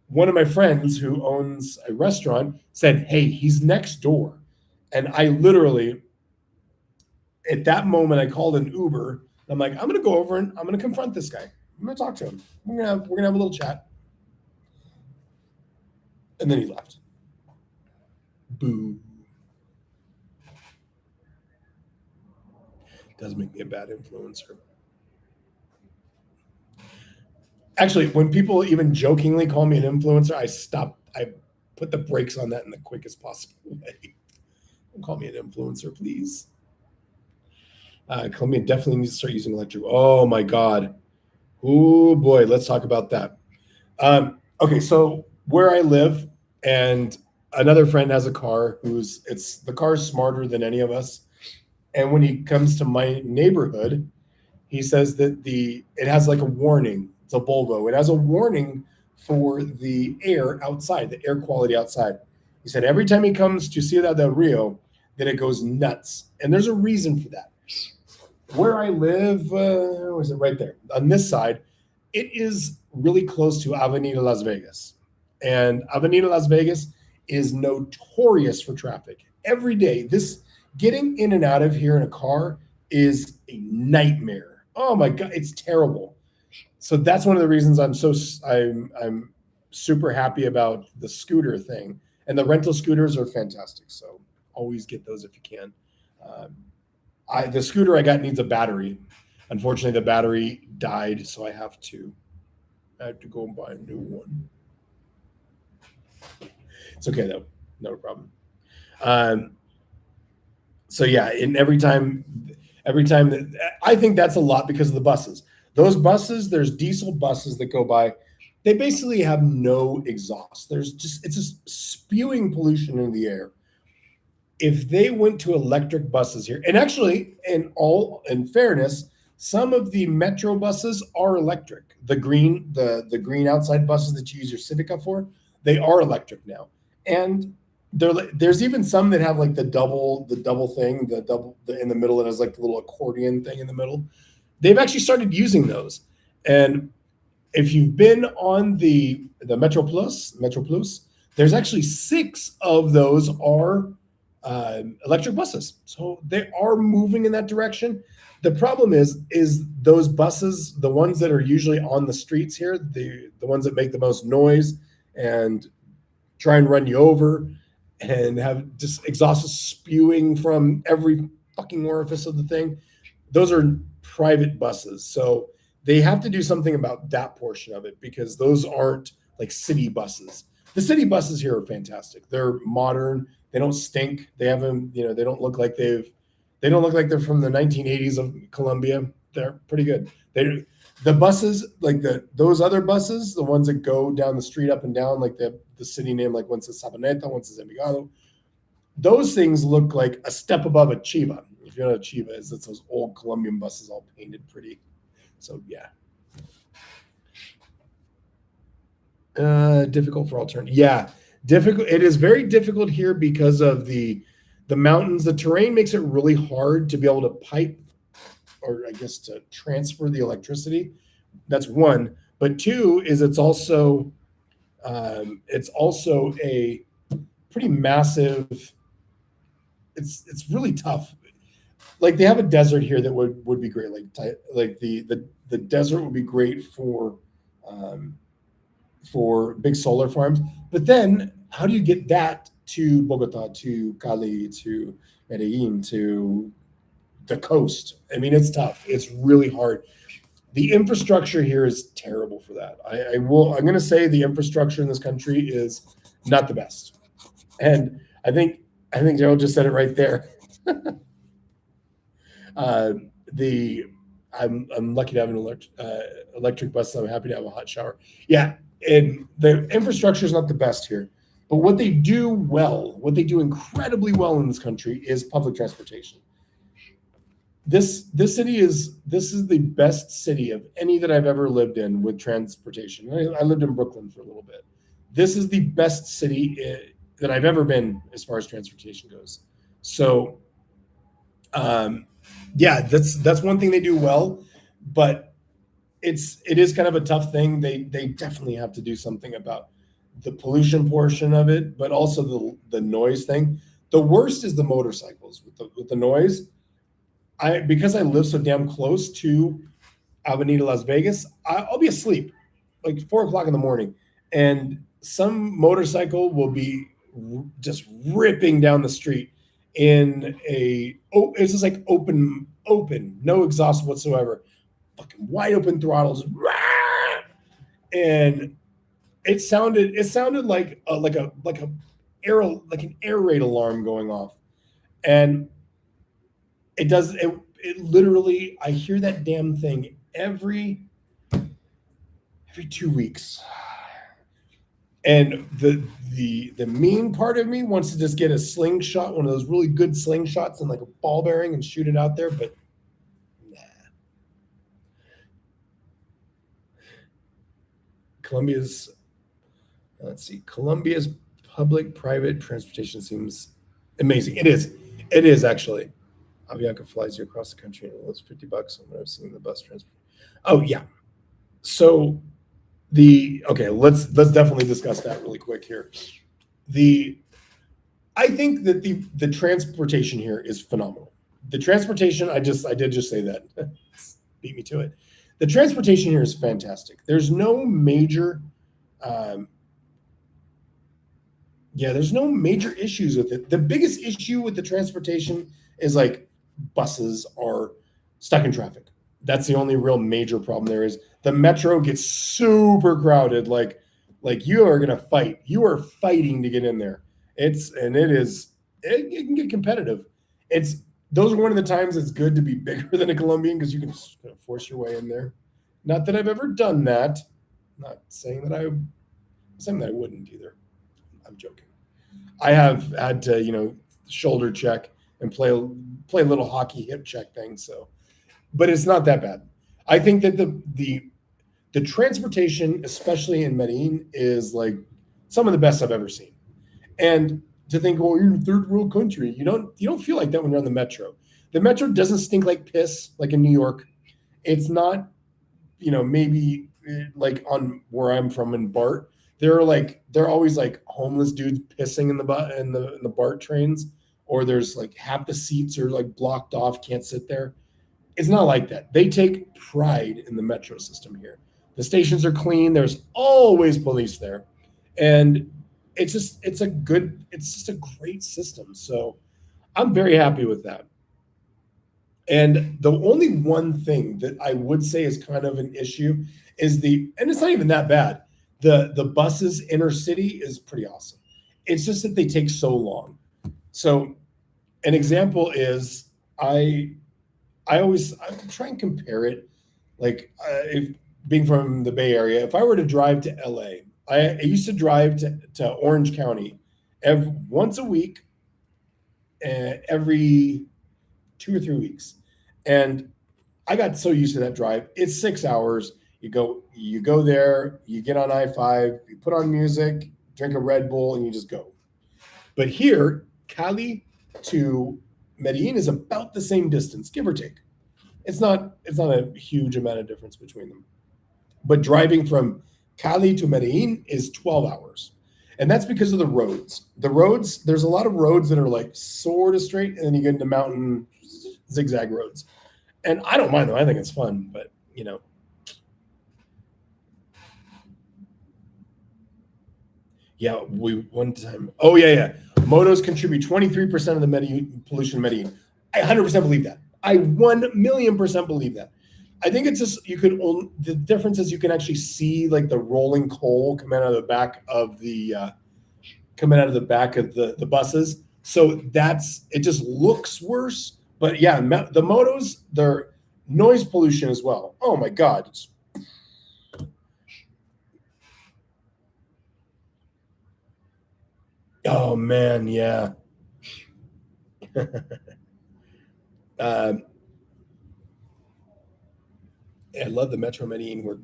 one of my friends who owns a restaurant said, "Hey, he's next door." And I literally at that moment I called an Uber. I'm like, I'm gonna go over and I'm gonna confront this guy. I'm gonna talk to him. We're gonna have a little chat. And then he left. Boo. Does make me a bad influencer. Actually, when people even jokingly call me an influencer, I stop. I put the brakes on that in the quickest possible way. Don't call me an influencer, please. Colombia definitely needs to start using electric. Oh my god. Oh boy, let's talk about that. Okay, so where I live, and another friend has a car the car's smarter than any of us. And when he comes to my neighborhood, he says that it has like a warning. It's a Volvo. It has a warning for the air outside, the air quality outside. He said every time he comes to Ciudad del Rio, that it goes nuts, and there's a reason for that. Where I live, was it right there on this side? It is really close to Avenida Las Vegas, and Avenida Las Vegas is notorious for traffic. Every day, this getting in and out of here in a car is a nightmare. Oh my god, it's terrible. So that's one of the reasons I'm super happy about the scooter thing, and the rental scooters are fantastic. So always get those if you can. Um, the scooter I got needs a battery. Unfortunately, the battery died, so I have to go and buy a new one. It's okay though, no problem. Um, so yeah, and every time that I think that's a lot because of the buses. Those buses, there's diesel buses that go by. They basically have no exhaust. It's just spewing pollution in the air. If they went to electric buses here, and actually, in fairness, some of the metro buses are electric. The green outside buses that you use your Civica for, they are electric now, and there's even some that have like the double thing, in the middle that has like the little accordion thing in the middle. They've actually started using those, and if you've been on the Metro Plus, there's actually six of those are electric buses. So they are moving in that direction. The problem is those buses, the ones that are usually on the streets here, the ones that make the most noise and try and run you over and have just exhaust spewing from every fucking orifice of the thing. Those are private buses. So they have to do something about that portion of it because those aren't like city buses. The city buses here are fantastic. They're modern. They don't stink. They haven't, they don't look like they're from the 1980s of Colombia. They're pretty good. The buses, like those other buses, the ones that go down the street up and down, like the city name, like one's a Sabaneta, one's a Envigado. Those things look like a step above a Chiva. If you know what a Chiva is, it's those old Colombian buses all painted pretty. So yeah. Difficult for alternative. Yeah, difficult. It is very difficult here because of the mountains. The terrain makes it really hard to be able to pipe, or I guess to transfer the electricity. That's one. But two is it's also a pretty massive. It's really tough. Like they have a desert here that would be great. Like the desert would be great um, for big solar farms. But then how do you get that to Bogota, to Cali, to Medellin, to the coast? I mean, it's tough. It's really hard. The infrastructure here is terrible for that. I'm going to say the infrastructure in this country is not the best. And I think Gerald just said it right there. Uh, the I'm lucky to have an electric bus. So I'm happy to have a hot shower. Yeah, and the infrastructure is not the best here, but what they do incredibly well in this country is public transportation. This is the best city of any that I've ever lived in with transportation. I lived in Brooklyn for a little bit. This is the best city that I've ever been as far as transportation goes. So yeah, that's one thing they do well, but it is kind of a tough thing. They definitely have to do something about the pollution portion of it, but also the noise thing. The worst is the motorcycles with the noise. Because I live so damn close to Avenida Las Vegas, I'll be asleep like 4 o'clock in the morning, and some motorcycle will be just ripping down the street it's just like open, no exhaust whatsoever, fucking wide open throttles, and it sounded like an air raid alarm going off, and it literally, I hear that damn thing every 2 weeks. And the mean part of me wants to just get a slingshot, one of those really good slingshots, and like a ball bearing, and shoot it out there, but nah. Colombia's let's see, Colombia's public-private transportation seems amazing. It is actually. Avianca flies you across the country and it's $50 on what I've seen the bus transport. Oh yeah. So let's definitely discuss that really quick here. The I think that the transportation here is phenomenal. The transportation, I did just say that. Beat me to it. The transportation here is fantastic. There's no major um, there's no major issues with it. The biggest issue with the transportation is like buses are stuck in traffic. That's the only real major problem there is. The metro gets super crowded. Like you are gonna fight. You are fighting to get in there. It can get competitive. It's Those are one of the times it's good to be bigger than a Colombian because you can just kind of force your way in there. Not that I've ever done that. Not saying that I wouldn't either. I'm joking. I have had to, shoulder check and play a little hockey hip check thing. So, but it's not that bad. I think that the transportation, especially in Medellin, is like some of the best I've ever seen. And to think, well, you're in a third world country, you don't feel like that when you're on the metro. The metro doesn't stink like piss like in New York. It's not, maybe like on where I'm from in BART, there are always like homeless dudes pissing in the BART trains, or there's like half the seats are like blocked off, can't sit there. It's not like that. They take pride in the metro system here. The stations are clean. There's always police there, and it's just a great system. So I'm very happy with that. And the only one thing that I would say is kind of an issue is and it's not even that bad. The buses inner city is pretty awesome. It's just that they take so long. So an example is I try and compare it like if being from the Bay Area, if I were to drive to LA, I used to drive to Orange County once a week, every 2 or 3 weeks. And I got so used to that drive. It's 6 hours. You go there, you get on I-5, you put on music, drink a Red Bull, and you just go. But here, Cali to Medellin is about the same distance, give or take. It's not a huge amount of difference between them. But driving from Cali to Medellin is 12 hours. And that's because of the roads. There's a lot of roads that are like sort of straight, and then you get into mountain zigzag roads. And I don't mind them. I think it's fun, but yeah, we one time. Oh yeah. Motos contribute 23% of the pollution in Medellin. I 100% believe that. I 1,000,000% believe that. I think it's just the difference is you can actually see like the rolling coal coming out of the back of the buses. So it just looks worse. But yeah, the motos, they're noise pollution as well. Oh my God. Oh man, yeah. uh, I love the Metro Medellin. We're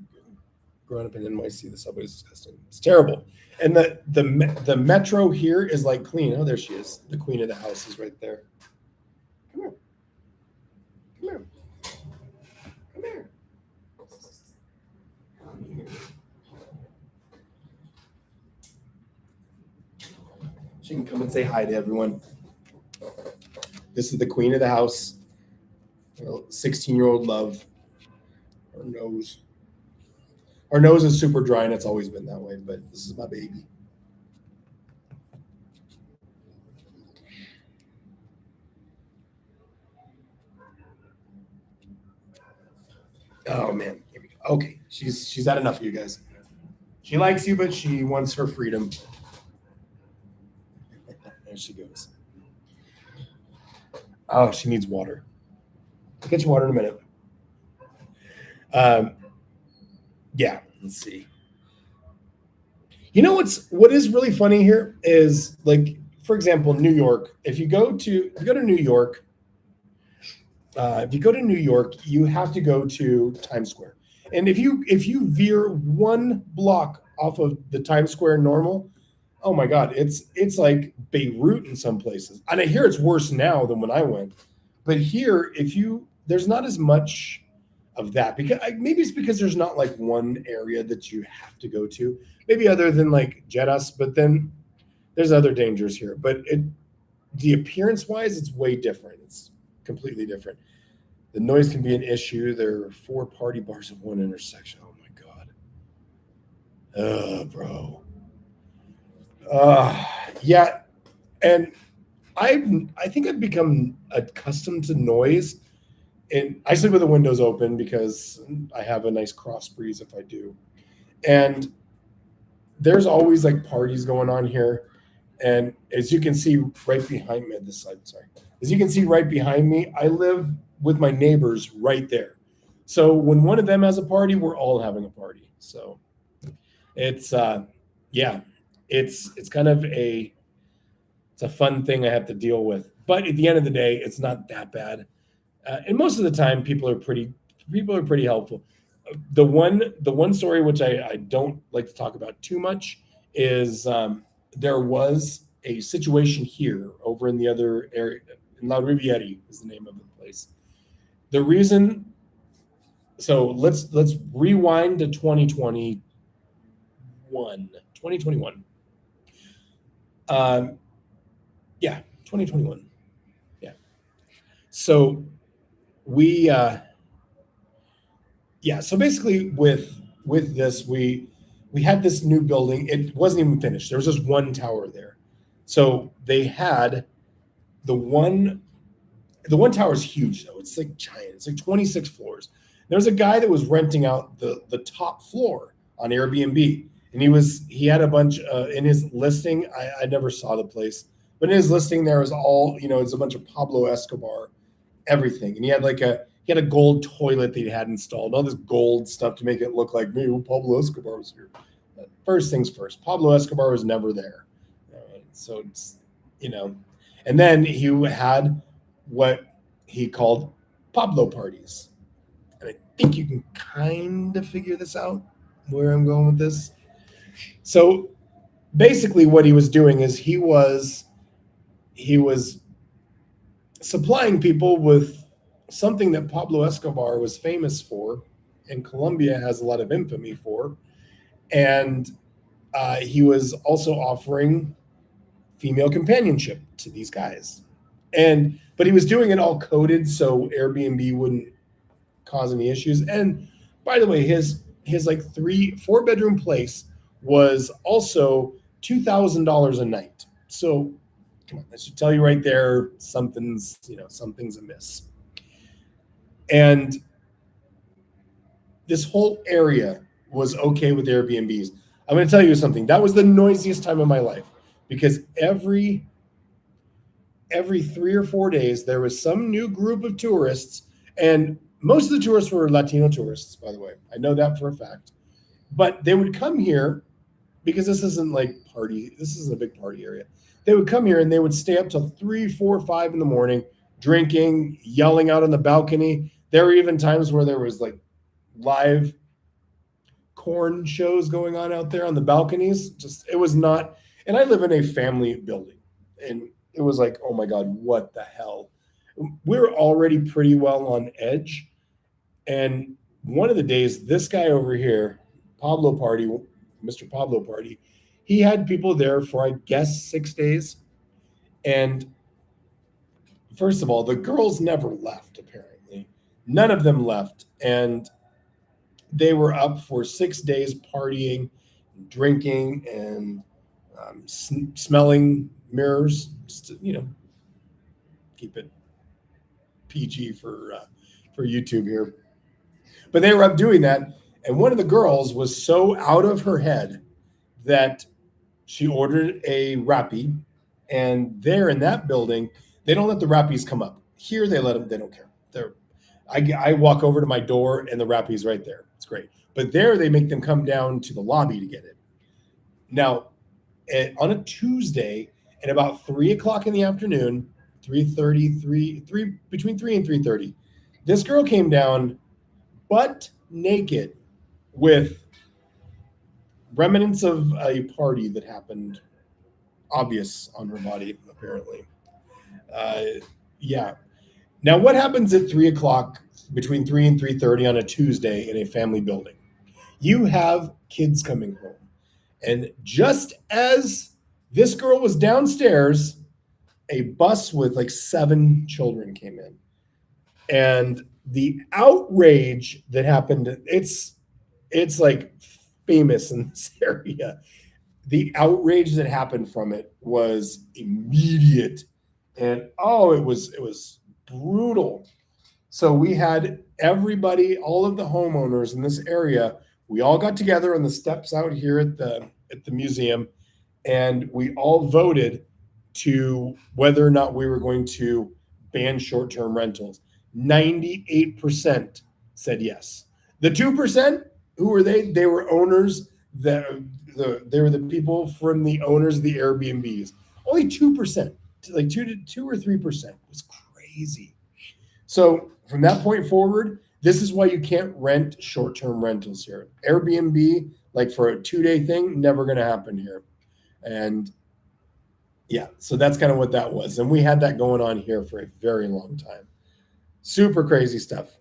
growing up in NYC. The subway is disgusting. It's terrible. And the metro here is like clean. Oh, there she is. The queen of the house is right there. Come here. Come here. Come here. Come here. She can come and say hi to everyone. This is the queen of the house. 16-year-old love. Her nose. Her nose is super dry, and it's always been that way, but this is my baby. Oh man. Here we go. Okay. She's had enough of you guys. She likes you, but she wants her freedom. There she goes. Oh, she needs water. I'll get you water in a minute. Um, yeah, let's see. You know what is really funny here is like, for example, New York. If you go to New York, if you go to New York, you have to go to Times Square. And if you veer one block off of the Times Square normal, oh my God, it's like Beirut in some places. And I hear it's worse now than when I went. But here, if you there's not as much of that because maybe it's because there's not like one area that you have to go to. Maybe other than like Jeddah, but then there's other dangers here. But the appearance wise, it's way different. It's completely different. The noise can be an issue. There are 4 party bars at one intersection. Oh my God. Bro. Yeah. And I think I've become accustomed to noise. And I sleep with the windows open because I have a nice cross breeze if I do. And there's always like parties going on here. And as you can see right behind me, this side, sorry. As you can see right behind me, I live with my neighbors right there. So when one of them has a party, we're all having a party. So it's yeah, it's kind of it's a fun thing I have to deal with. But at the end of the day, it's not that bad. And most of the time, people are pretty helpful. The one story which I don't like to talk about too much is there was a situation here over in the other area. La Riviera is the name of the place. The reason, so let's rewind to 2021. Um, yeah, 2021. Yeah. So we yeah, so basically with this we had this new building. It wasn't even finished. There was just one tower there. So they had the one the one tower is huge though. It's like giant. It's like 26 floors. There's a guy that was renting out the top floor on Airbnb, and he had a bunch in his listing. I never saw the place, but in his listing there was all it's a bunch of Pablo Escobar everything, and he had a gold toilet that he had installed, all this gold stuff to make it look like maybe Pablo Escobar was here. First things first, Pablo Escobar was never there, so it's you know, and then he had what he called Pablo parties. And I think you can kind of figure this out where I'm going with this. So basically what he was doing is he was supplying people with something that Pablo Escobar was famous for and Colombia has a lot of infamy for. And he was also offering female companionship to these guys. But he was doing it all coded so Airbnb wouldn't cause any issues. And by the way, his like 4 bedroom place was also $2,000 a night. So come on, that should tell you right there something's amiss. And this whole area was okay with Airbnbs. I'm going to tell you something. That was the noisiest time of my life because every 3 or 4 days there was some new group of tourists, and most of the tourists were Latino tourists, by the way. I know that for a fact. But they would come here because this isn't a big party area. They would come here and they would stay up till 3, 4, 5 in the morning, drinking, yelling out on the balcony. There were even times where there was like live corn shows going on out there on the balconies. It was not, and I live in a family building, and it was like, oh my God, what the hell? We're already pretty well on edge. And one of the days, this guy over here, Mr. Pablo Party, he had people there for, I guess, 6 days. And first of all, the girls never left, apparently. None of them left. And they were up for 6 days partying, drinking, and smelling mirrors, just to, keep it PG for YouTube here. But they were up doing that, And one of the girls was so out of her head that she ordered a Rappi, and there in that building, they don't let the Rappies come up. Here they let them. They don't care. I walk over to my door and the Rappies right there. It's great. But there they make them come down to the lobby to get it. Now, on a Tuesday at about 3 o'clock in the afternoon, 3:30, between 3 and 3:30, this girl came down butt naked with remnants of a party that happened obvious on her body, apparently. Uh, yeah. Now, what happens at 3 o'clock between 3 and 3:30 on a Tuesday in a family building? You have kids coming home. And just as this girl was downstairs, a bus with like 7 children came in. And the outrage that happened, it's like famous in this area. The outrage that happened from it was immediate. And it was brutal. So we had everybody, all of the homeowners in this area, we all got together on the steps out here at the museum, and we all voted to whether or not we were going to ban short-term rentals. 98% said yes. The 2%, who were they? They were owners that they were the people from the owners of the Airbnbs. Only 2%, like 2 or 3%. It was crazy. So from that point forward, this is why you can't rent short-term rentals here. Airbnb, like for a 2-day thing, never going to happen here. And yeah, so that's kind of what that was. And we had that going on here for a very long time. Super crazy stuff.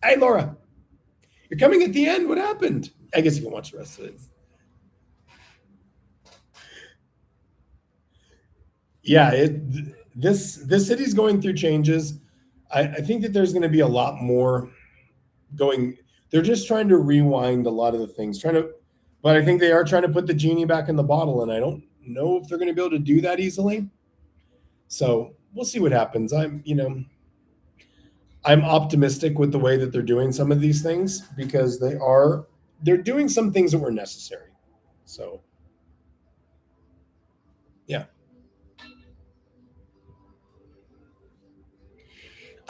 Hey, Laura, you're coming at the end. What happened? I guess you can watch the rest of it. Yeah, this city's going through changes. I think that there's going to be a lot more going. They're just trying to rewind a lot of the things, but I think they are trying to put the genie back in the bottle, and I don't know if they're going to be able to do that easily. So we'll see what happens. I'm optimistic with the way that they're doing some of these things because they're doing some things that were necessary. So yeah.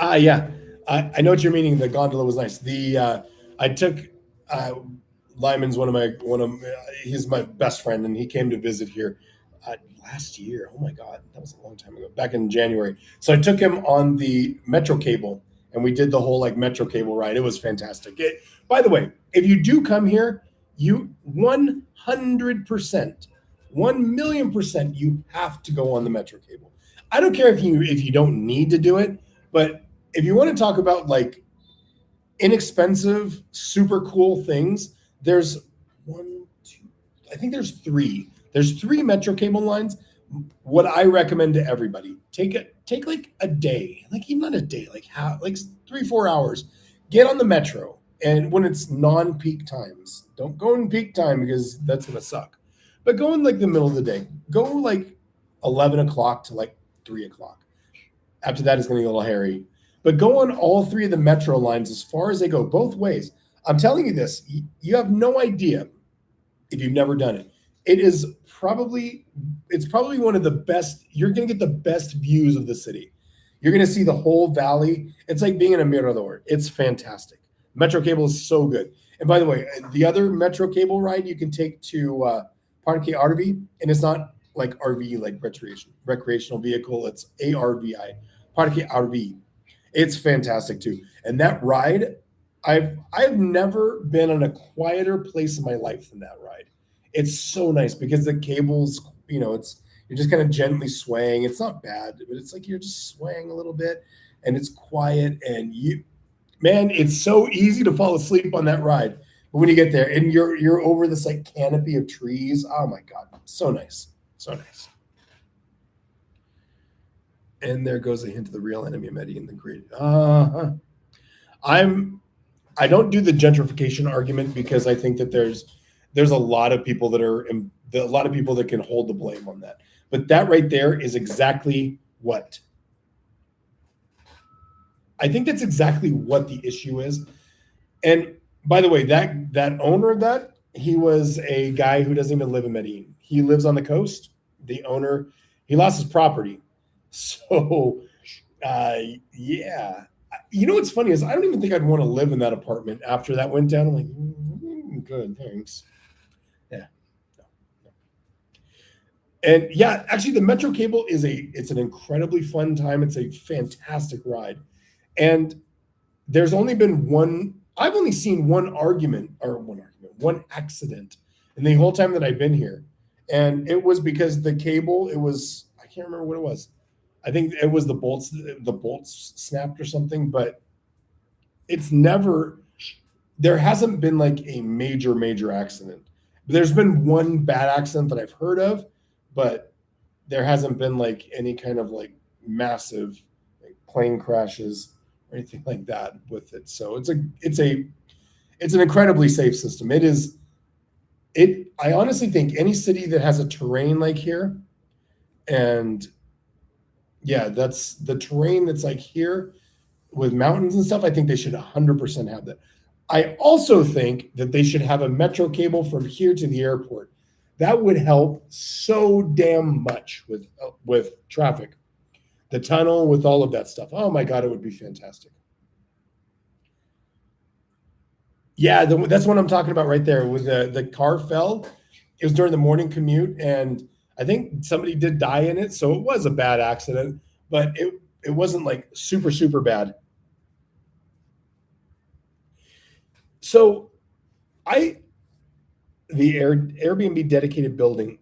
Yeah. I know what you're meaning. The gondola was nice. I took uh, Lyman's he's my best friend, and he came to visit here last year. Oh my God, that was a long time ago, back in January. So I took him on the metro cable, and we did the whole like metro cable ride. It was fantastic. By the way, if you do come here, you 100%, 1,000,000%, you have to go on the metro cable. I don't care if you don't need to do it, but if you want to talk about like inexpensive, super cool things, there's one, two, I think there's three. There's 3 metro cable lines. What I recommend to everybody, take like a day, like even not a day, like 3-4 hours. Get on the metro, and when it's non-peak times, don't go in peak time because that's gonna suck. But go in like the middle of the day. Go like 11 o'clock to like 3 o'clock. After that, it's gonna get a little hairy. But go on all 3 of the metro lines as far as they go, both ways. I'm telling you this, you have no idea if you've never done it. It's probably one of the best. You're going to get the best views of the city. You're going to see the whole valley. It's like being in a mirador. It's fantastic. Metro cable is so good. And by the way, the other metro cable ride you can take to Parque RV, and it's not like RV, like recreational vehicle. It's ARVI, Parque RV. It's fantastic too. And that ride, I've never been in a quieter place in my life than that ride. It's so nice because the cables, you're just kind of gently swaying. It's not bad, but it's like you're just swaying a little bit, and it's quiet. And man, it's so easy to fall asleep on that ride. But when you get there and you're over this like canopy of trees, oh my God, so nice, so nice. And there goes a hint of the real enemy of Medellin, the great. I don't do the gentrification argument because I think that there's a lot of people a lot of people that can hold the blame on that. But that right there is exactly what I think that's exactly what the issue is. And By the way, that owner of that, he was a guy who doesn't even live in Medellin. He lives on the coast. The owner, he lost his property. So, uh, yeah. You know what's funny is I don't even think I'd want to live in that apartment after that went down. I'm like, good, thanks. Yeah. And yeah, actually, the Metro cable it's an incredibly fun time. It's a fantastic ride, and there's only been one. I've only seen one accident in the whole time that I've been here, and it was because the cable. It was I can't remember what it was. I think it was the bolts. The bolts snapped or something, but it's never. There hasn't been like a major accident. There's been one bad accident that I've heard of, but there hasn't been like any kind of like massive like plane crashes or anything like that with it. So it's an incredibly safe system. It is it I honestly think any city that has a terrain like here, and yeah, that's the terrain that's like here with mountains and stuff, I think they should 100% have that. I also think that they should have a metro cable from here to the airport. That would help so damn much with traffic, the tunnel, with all of that stuff. Oh my god, it would be fantastic. Yeah, that's what I'm talking about right there. With the car fell, it was during the morning commute, and I think somebody did die in it, so it was a bad accident, but it wasn't like super bad. So I the Airbnb dedicated building,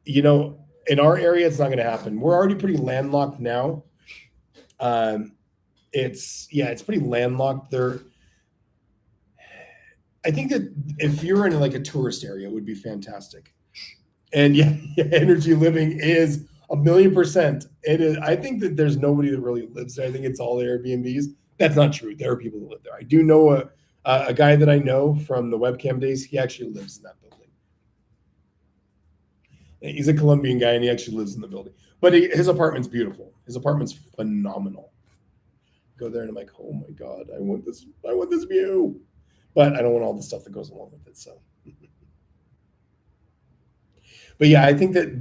you know, in our area, it's not going to happen. We're already pretty landlocked now. Um, it's pretty landlocked there. I think that if you're in like a tourist area, it would be fantastic. And yeah, yeah, energy living is 1,000,000%. It is. I think that there's nobody that really lives there. I think it's all Airbnbs. That's not true. There are people that live there. I do know a guy that I know from the webcam days. He actually lives in that building. He's a Colombian guy, and he actually lives in the building. But his apartment's beautiful. His apartment's phenomenal. Go there, and I'm like, oh my god, I want this. I want this view, but I don't want all the stuff that goes along with it. So, but yeah, I think that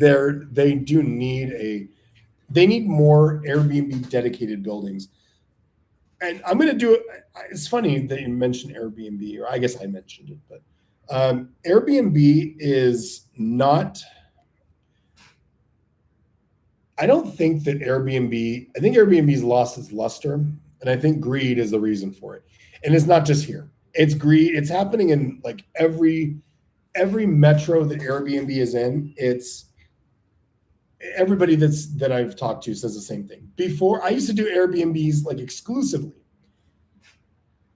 they need more Airbnb dedicated buildings. And I'm going to do it. It's funny that you mentioned Airbnb, or I guess I mentioned it, but Airbnb is not. I don't think that Airbnb. I think Airbnb's lost its luster, and I think greed is the reason for it. And it's not just here. It's greed. It's happening in like every metro that Airbnb is in. It's everybody that I've talked to says the same thing. Before I used to do Airbnbs like exclusively.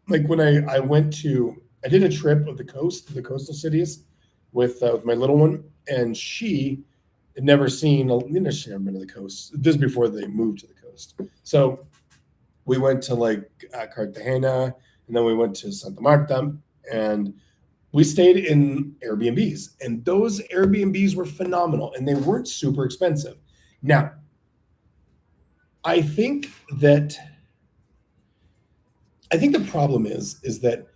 Like when I went to I did a trip of the coastal cities with my little one, and she had never seen she never been to the coast. This is before they moved to the coast. So we went to like Cartagena, and then we went to Santa Marta, and we stayed in Airbnbs, and those Airbnbs were phenomenal, and they weren't super expensive. Now, I think that the problem is that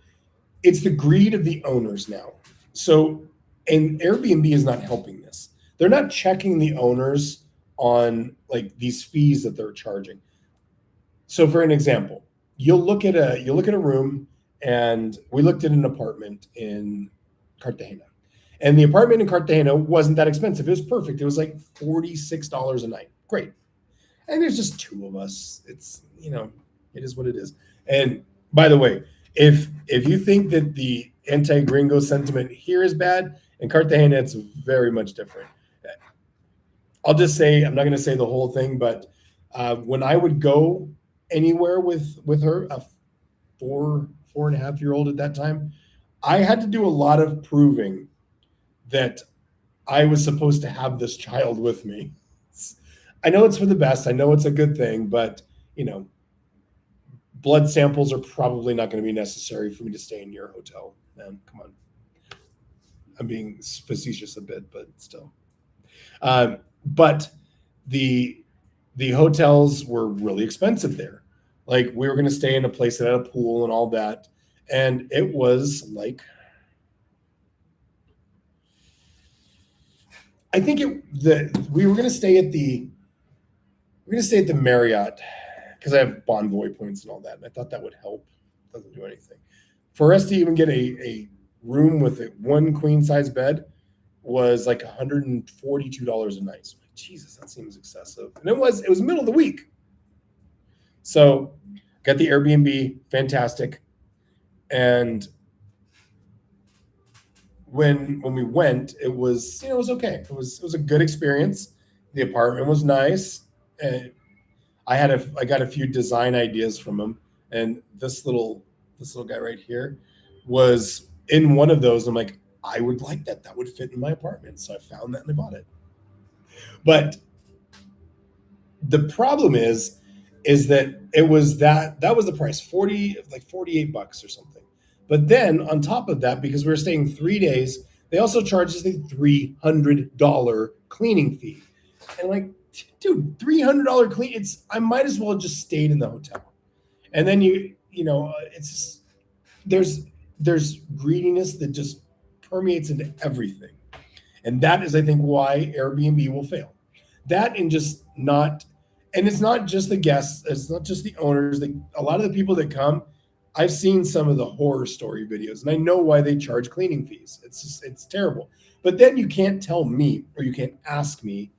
it's the greed of the owners now. So, and Airbnb is not helping this. They're not checking the owners on like these fees that they're charging. So, for an example, you'll look at a room, and we looked at an apartment in Cartagena, and the apartment in Cartagena wasn't that expensive. It was perfect. It was like $46 a night. Great. And there's just two of us. It's it is what it is. And by the way, if you think that the anti-gringo sentiment here is bad, in Cartagena it's very much different. I'll just say I'm not going to say the whole thing, but when I would go anywhere with her, a four and a half year old at that time, I had to do a lot of proving that I was supposed to have this child with me. I know it's for the best. I know it's a good thing, but blood samples are probably not going to be necessary for me to stay in your hotel. Man, come on. I'm being facetious a bit, but still. But the hotels were really expensive there. Like we were going to stay in a place that had a pool and all that, And it was like, I think we were going to stay at the Marriott because I have Bonvoy points and all that, and I thought that would help. Doesn't do anything. For us to even get a room with one queen size bed was like $142 a night. So like, Jesus, that seems excessive. And it was middle of the week. So got the Airbnb, fantastic. And when we went, it was it was okay. It was a good experience. The apartment was nice. And I got a few design ideas from him. And this little guy right here was in one of those. I'm like, I would like that. That would fit in my apartment. So I found that and I bought it. But the problem is that that was the price, 48 bucks or something. But then on top of that, because we were staying 3 days, they also charged us a $300 cleaning fee. And like, dude, $300 clean. I might as well have just stayed in the hotel. And then it's just, there's greediness that just permeates into everything. And that is, I think, why Airbnb will fail. That and just not, and it's not just the guests, it's not just the owners. A lot of the people that come, I've seen some of the horror story videos, and I know why they charge cleaning fees. It's terrible. But then you can't tell me, or you can't ask me.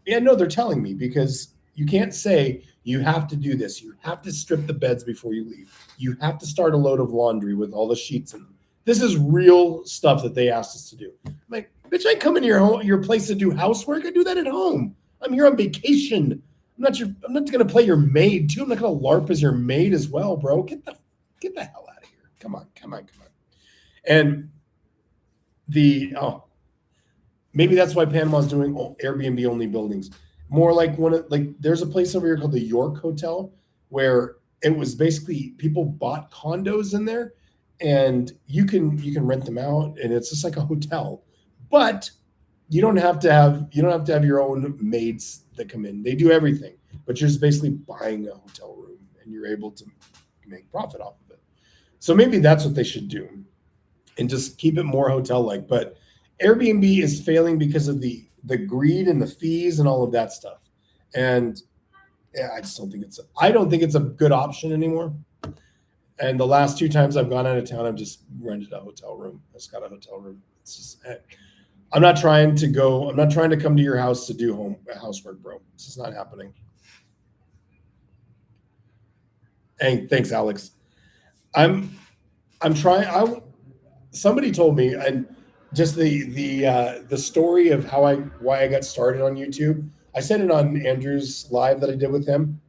Yeah, no, they're telling me, because you can't say you have to do this. You have to strip the beds before you leave. You have to start a load of laundry with all the sheets in them. This is real stuff that they asked us to do. I'm like, bitch, I come into your place to do housework. I do that at home. I'm here on vacation. I'm not gonna play your maid too. I'm not gonna LARP as your maid as well, bro. Get the hell out of here. Come on. And maybe that's why Panama's doing Airbnb only buildings. More like there's a place over here called the York Hotel where it was basically people bought condos in there, and you can rent them out, and it's just like a hotel. But you don't have to have your own maids that come in. They do everything, but you're just basically buying a hotel room, and you're able to make profit off of it. So maybe that's what they should do, and just keep it more hotel-like. But Airbnb is failing because of the greed and the fees and all of that stuff. And yeah, I don't think it's a good option anymore. And the last 2 times I've gone out of town, I've just rented a hotel room. I just got a hotel room. It's just, I'm not trying to come to your house to do housework, bro. It's just not happening. Hey, thanks, Alex. I'm trying. Somebody told me, and just the story of why I got started on YouTube. I said it on Andrew's live that I did with him,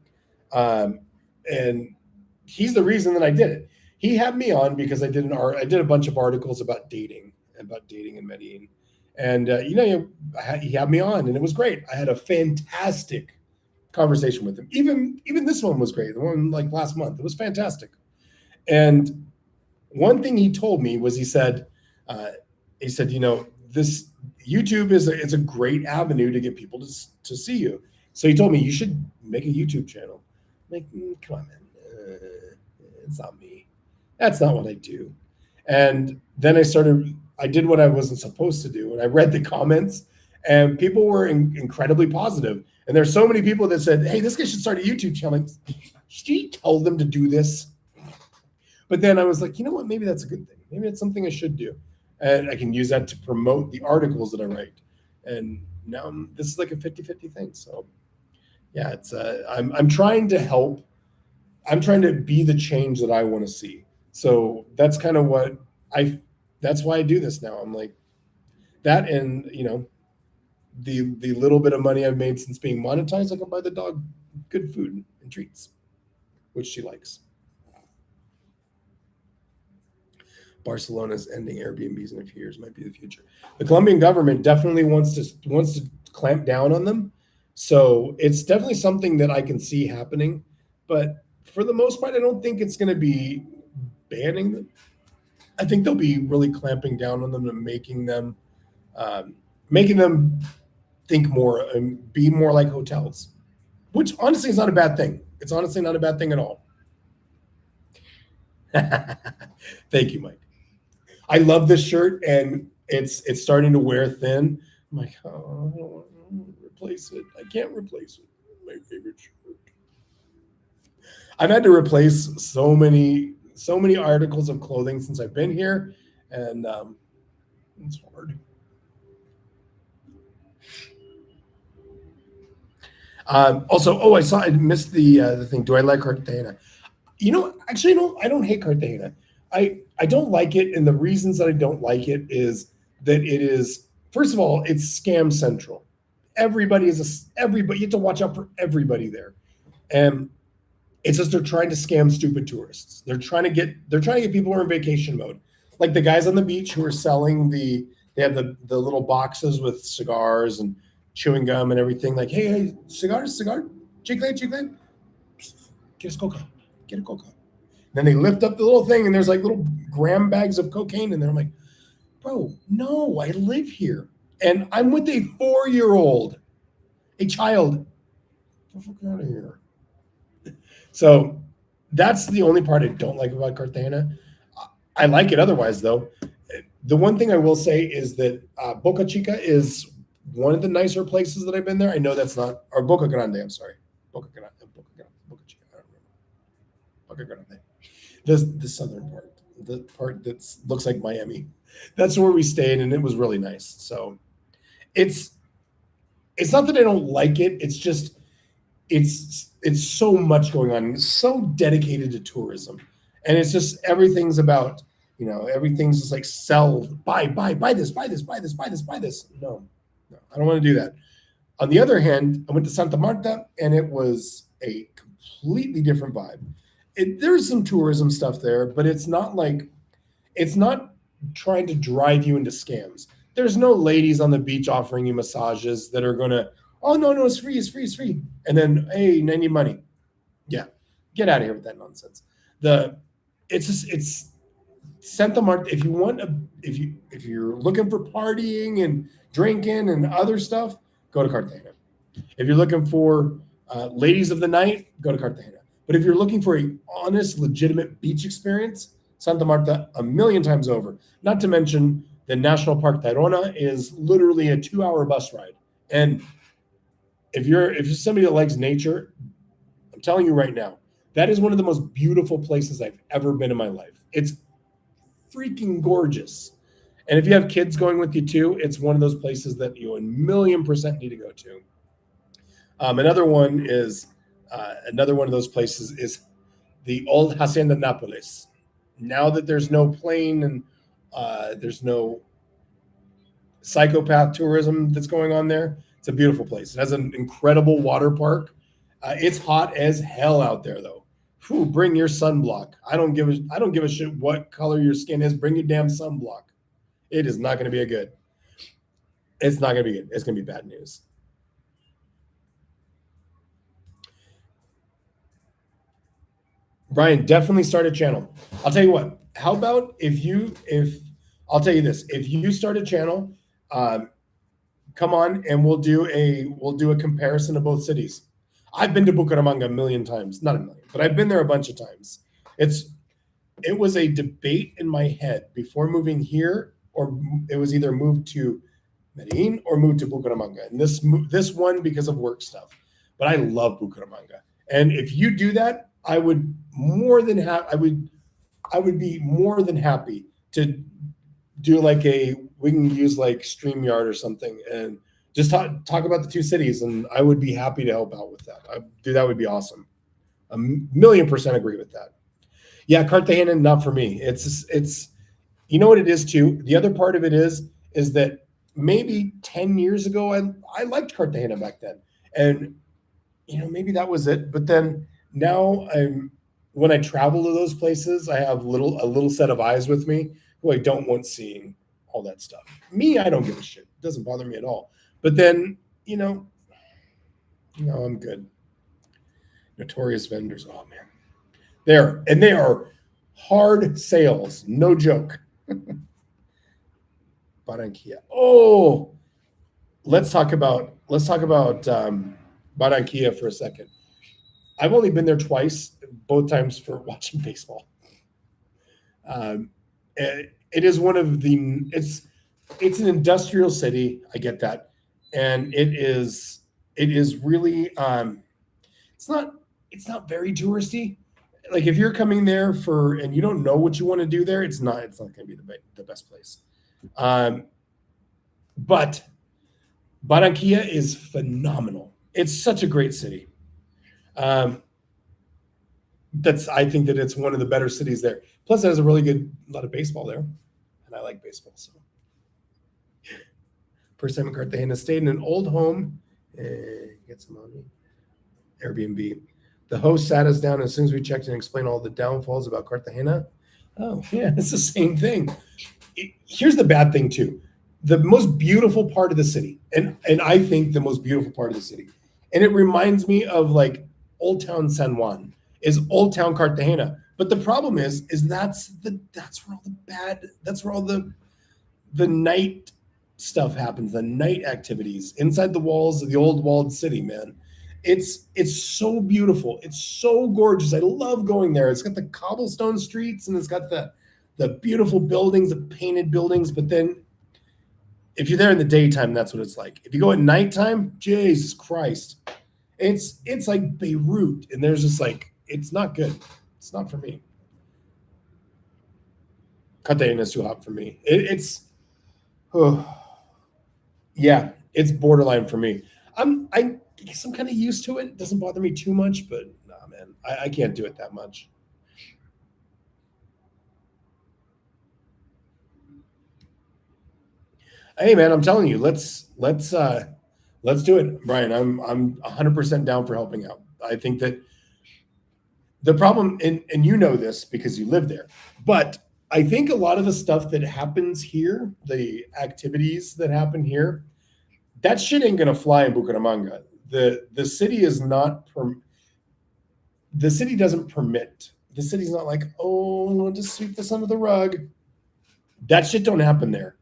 and he's the reason that I did it. He had me on because I did a bunch of articles about dating in Medellin, and he had me on, and it was great. I had a fantastic conversation with him. Even this one was great. The one like last month, it was fantastic. And one thing he told me was, he said, this YouTube it's a great avenue to get people to see you. So he told me, you should make a YouTube channel. I'm like, come on, man. It's not me. That's not what I do. And then I did what I wasn't supposed to do. And I read the comments, and people were incredibly positive. And there's so many people that said, hey, this guy should start a YouTube channel. Like, should you tell them to do this? But then I was like, you know what? Maybe that's a good thing. Maybe it's something I should do. And I can use that to promote the articles that I write. And now this is like a 50-50 thing. So yeah, I'm trying to help. I'm trying to be the change that I want to see. So that's kind of that's why I do this now. I'm like that. And the little bit of money I've made since being monetized, I can buy the dog good food and treats, which she likes. Barcelona's ending Airbnbs in a few years might be the future. The Colombian government definitely wants to clamp down on them. So it's definitely something that I can see happening. But for the most part, I don't think it's going to be banning them. I think they'll be really clamping down on them and making them think more and be more like hotels, which honestly is not a bad thing. It's honestly not a bad thing at all. Thank you, Mike. I love this shirt, and it's starting to wear thin. I'm like, oh, I don't want to replace it. I can't replace it. My favorite shirt. I've had to replace so many articles of clothing since I've been here, and it's hard. Also, oh, I missed the thing. Do I like Cartagena? Actually, no, I don't hate Cartagena. I don't like it, and the reasons that I don't like it is that it is, first of all, it's scam central. Everybody. You have to watch out for everybody there, and it's just they're trying to scam stupid tourists. They're trying to get people who are in vacation mode, like the guys on the beach who are selling they have the little boxes with cigars and chewing gum and everything. Like, hey, cigar, chicle, get a coca, get a coca. Then they lift up the little thing and there's like little gram bags of cocaine in there. I'm like, bro, no, I live here and I'm with a 4-year-old, a child. Get the fuck out of here. So that's the only part I don't like about Cartagena. I like it otherwise, though. The one thing I will say is that Boca Chica is one of the nicer places that I've been there. I know that's not, or Boca Grande, I'm sorry. Boca Chica, I don't remember. Boca Grande. The southern part, the part that looks like Miami. That's where we stayed, and it was really nice. So it's it's not that I don't like it. It's just it's so much going on. It's so dedicated to tourism, and it's just everything's about everything's just like sell, buy this, buy this, buy this, buy this, buy this. No, no, I don't want to do that. On the other hand, I went to Santa Marta, and it was a completely different vibe. There's some tourism stuff there, but it's not trying to drive you into scams. There's no ladies on the beach offering you massages that are gonna, oh no, no, it's free, it's free, it's free. And then, hey, I need money. Yeah. Get out of here with that nonsense. The it's Santa Marta. If you want if you're looking for partying and drinking and other stuff, go to Cartagena. If you're looking for ladies of the night, go to Cartagena. But if you're looking for a honest, legitimate beach experience, Santa Marta a million times over. Not to mention the National Park Tayrona is literally a 2-hour bus ride. And if you're somebody that likes nature, I'm telling you right now, that is one of the most beautiful places I've ever been in my life. It's freaking gorgeous. And if you have kids going with you too, it's one of those places that you 1,000,000% need to go to. Another one of those places is the old Hacienda Nápoles. Now that there's no plane and there's no psychopath tourism that's going on there, it's a beautiful place. It has an incredible water park. It's hot as hell out there, though. Whew, bring your sunblock. I don't give a shit what color your skin is. Bring your damn sunblock. It is not going to be good. It's not going to be good. It's going to be bad news. Brian, definitely start a channel. I'll tell you what. How about if I'll tell you this, if you start a channel, come on and we'll do a comparison of both cities. I've been to Bucaramanga a million times, not a million, but I've been there a bunch of times. It was a debate in my head before moving here, or it was either moved to Medellin or moved to Bucaramanga. And this one because of work stuff. But I love Bucaramanga. And if you do that, I would be more than happy to do we can use like StreamYard or something and just talk about the two cities, and I would be happy to help out with that. That would be awesome. 1,000,000% agree with that. Yeah, Cartagena, not for me. It's you know what it is too. The other part of it is that maybe 10 years ago I liked Cartagena back then, and maybe that was it. But then now when I travel to those places, I have a little set of eyes with me who I don't want seeing all that stuff. Me, I don't give a shit. It doesn't bother me at all. But then, I'm good. Notorious vendors. Oh man. They are hard sales. No joke. Barranquilla. Oh, let's talk about Barranquilla for a second. I've only been there twice, both times for watching baseball. Um, it is one of the it's an industrial city. I get that, and it is really it's not it's not very touristy. Like if you're coming there for and you don't know what you want to do there, it's not going to be the best place. Um, but Barranquilla is phenomenal. It's such a great city. Um, that's I think that it's one of the better cities there. Plus, it has a really good lot of baseball there, and I like baseball. So, first time in Cartagena, stayed in an old home. Get some money. Airbnb. The host sat us down as soon as we checked and explained all the downfalls about Cartagena. Oh, yeah, it's the same thing. Here's the bad thing too. The most beautiful part of the city, and I think the most beautiful part of the city, and it reminds me of like Old Town San Juan, is Old Town Cartagena. But the problem is that's where all the bad that's where all the night stuff happens, the night activities inside the walls of the old walled city, man. It's so beautiful. It's so gorgeous. I love going there. It's got the cobblestone streets and it's got the beautiful buildings, the painted buildings. But then if you're there in the daytime, that's what it's like. If you go at nighttime, Jesus Christ, it's like Beirut, and there's just like it's not good. It's not for me. Cartagena is too hot for me. It's oh, yeah, it's borderline for me. I guess I'm kind of used to it. It doesn't bother me too much, but nah, man, I can't do it that much. Hey, man, I'm telling you, let's do it, Brian. I'm 100% down for helping out. I think that the problem, and you know this because you live there, but I think a lot of the stuff that happens here, the activities that happen here, that shit ain't gonna fly in Bucaramanga. The city is not the city doesn't permit. The city's not like, oh, we'll just sweep this under the rug. That shit don't happen there.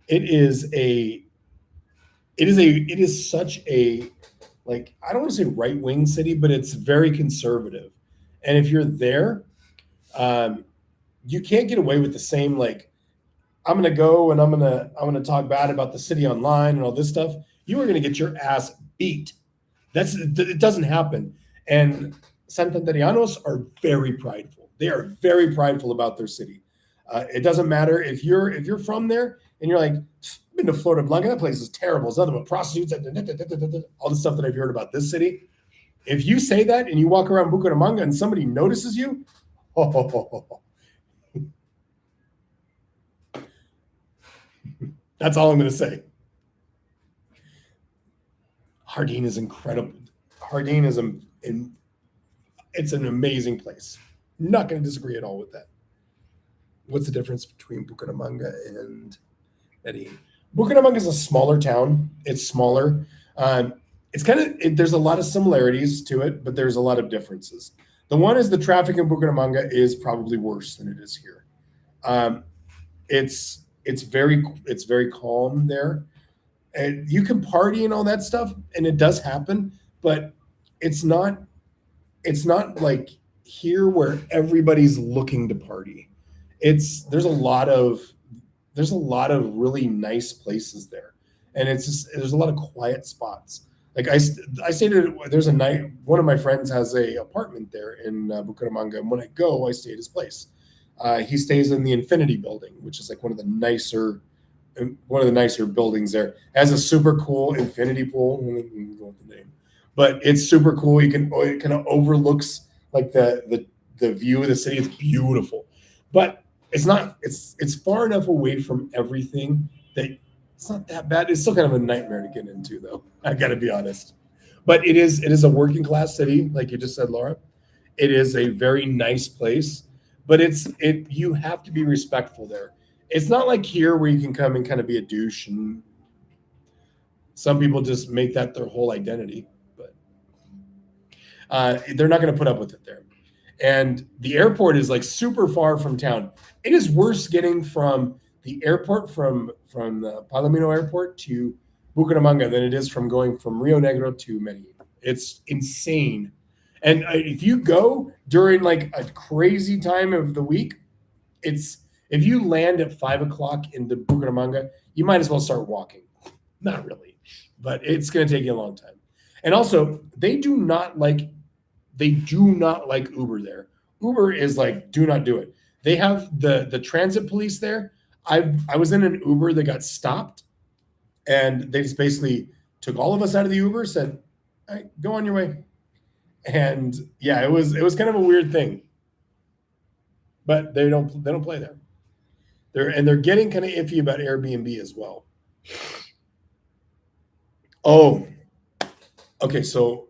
It is a it is such a like I don't want to say right wing city, but it's very conservative. And if you're there, um, you can't get away with the same like I'm gonna go and I'm gonna talk bad about the city online and all this stuff. You are gonna get your ass beat. It doesn't happen. And Santanderianos are very prideful. They are very prideful about their city. It doesn't matter if you're from there and you're like, I've been to Florida Blanca, that place is terrible. It's nothing but prostitutes, all the stuff that I've heard about this city. If you say that and you walk around Bucaramanga and somebody notices you, oh, that's all I'm going to say. Jardín is incredible. Jardín is it's an amazing place. Not going to disagree at all with that. What's the difference between Bucaramanga and Medellin? Bucaramanga is a smaller town. It's smaller. It's kind of there's a lot of similarities to it, but there's a lot of differences. The one is the traffic in Bucaramanga is probably worse than it is here. Um, it's very calm there, and you can party and all that stuff, and it does happen, but it's not it's not like here where everybody's looking to party. It's there's a lot of really nice places there, and it's just there's a lot of quiet spots. Like I stayed at there's a night one of my friends has a apartment there in Bucaramanga, and when I go, I stay at his place. He stays in the Infinity Building, which is like one of the nicer buildings there. It has a super cool infinity pool. I don't even know what the name, but it's super cool. It kind of overlooks like the view of the city. It's beautiful, but it's far enough away from everything that it's not that bad. It's still kind of a nightmare to get into, though. I got to be honest. But it is a working class city, like you just said, Laura. It is a very nice place, but you have to be respectful there. It's not like here where you can come and kind of be a douche, and some people just make that their whole identity. But they're not going to put up with it there. And the airport is like super far from town. It is worse getting from the airport from the Palomino airport to Bucaramanga than it is from going from Rio Negro to Medellin. It's insane. And if you go during like a crazy time of the week, if you land at 5 o'clock into Bucaramanga, you might as well start walking. Not really, but it's going to take you a long time. And also, they do not like Uber there. Uber is like, do not do it. They have the transit police there. I was in an Uber that got stopped, and they just basically took all of us out of the Uber, said, all right, go on your way. And yeah, it was kind of a weird thing. But they don't play there. They're getting kind of iffy about Airbnb as well. Oh, okay. So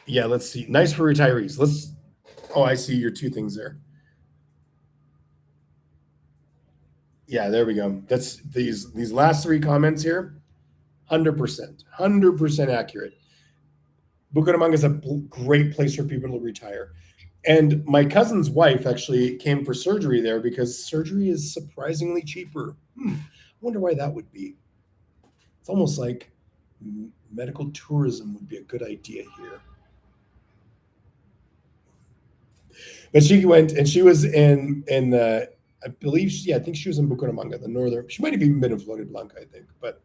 yeah, let's see. Nice for retirees. Oh, I see your two things there. Yeah, there we go. That's these last three comments here. 100% accurate. Bucaramanga is a great place for people to retire. And my cousin's wife actually came for surgery there because surgery is surprisingly cheaper. I wonder why that would be. It's almost like medical tourism would be a good idea here. But she went, and she was in I believe, I think she was in Bucaramanga, the northern. She might have even been in Floridablanca, I think. But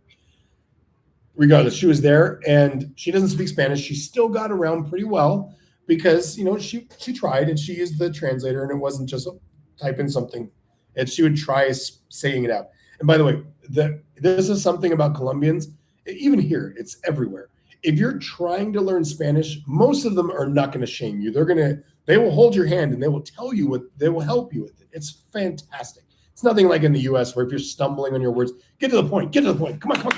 regardless, she was there, and she doesn't speak Spanish. She still got around pretty well because she tried, and she used the translator, and it wasn't just type in something, and she would try saying it out. And by the way, this is something about Colombians. Even here, it's everywhere. If you're trying to learn Spanish, most of them are not going to shame you. They will hold your hand and they will tell you they will help you with it. It's fantastic. It's nothing like in the US where if you're stumbling on your words, get to the point. Come on.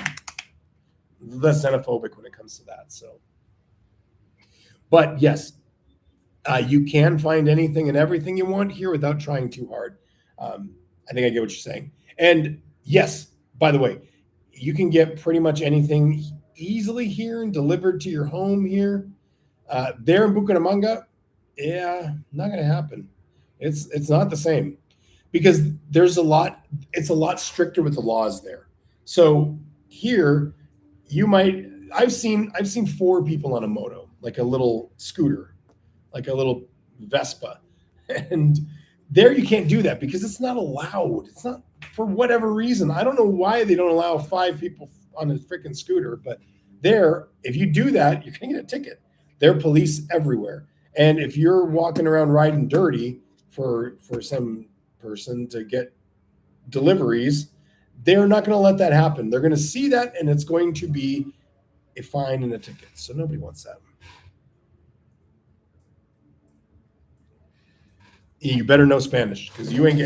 Less xenophobic when it comes to that. So, but yes, you can find anything and everything you want here without trying too hard. I think I get what you're saying. And yes, by the way, you can get pretty much anything easily here and delivered to your home here. There in Bucaramanga, yeah, not going to happen. It's not the same because it's a lot stricter with the laws there. So here, I've seen 4 people on a moto, like a little scooter, like a little Vespa, and there you can't do that because it's not allowed. It's not, for whatever reason. I don't know why they don't allow 5 people on a freaking scooter, but there, if you do that, you're going to get a ticket. There are police everywhere. And if you're walking around riding dirty for some person to get deliveries, they're not going to let that happen. They're going to see that, and it's going to be a fine and a ticket. So nobody wants that. You better know Spanish because you ain't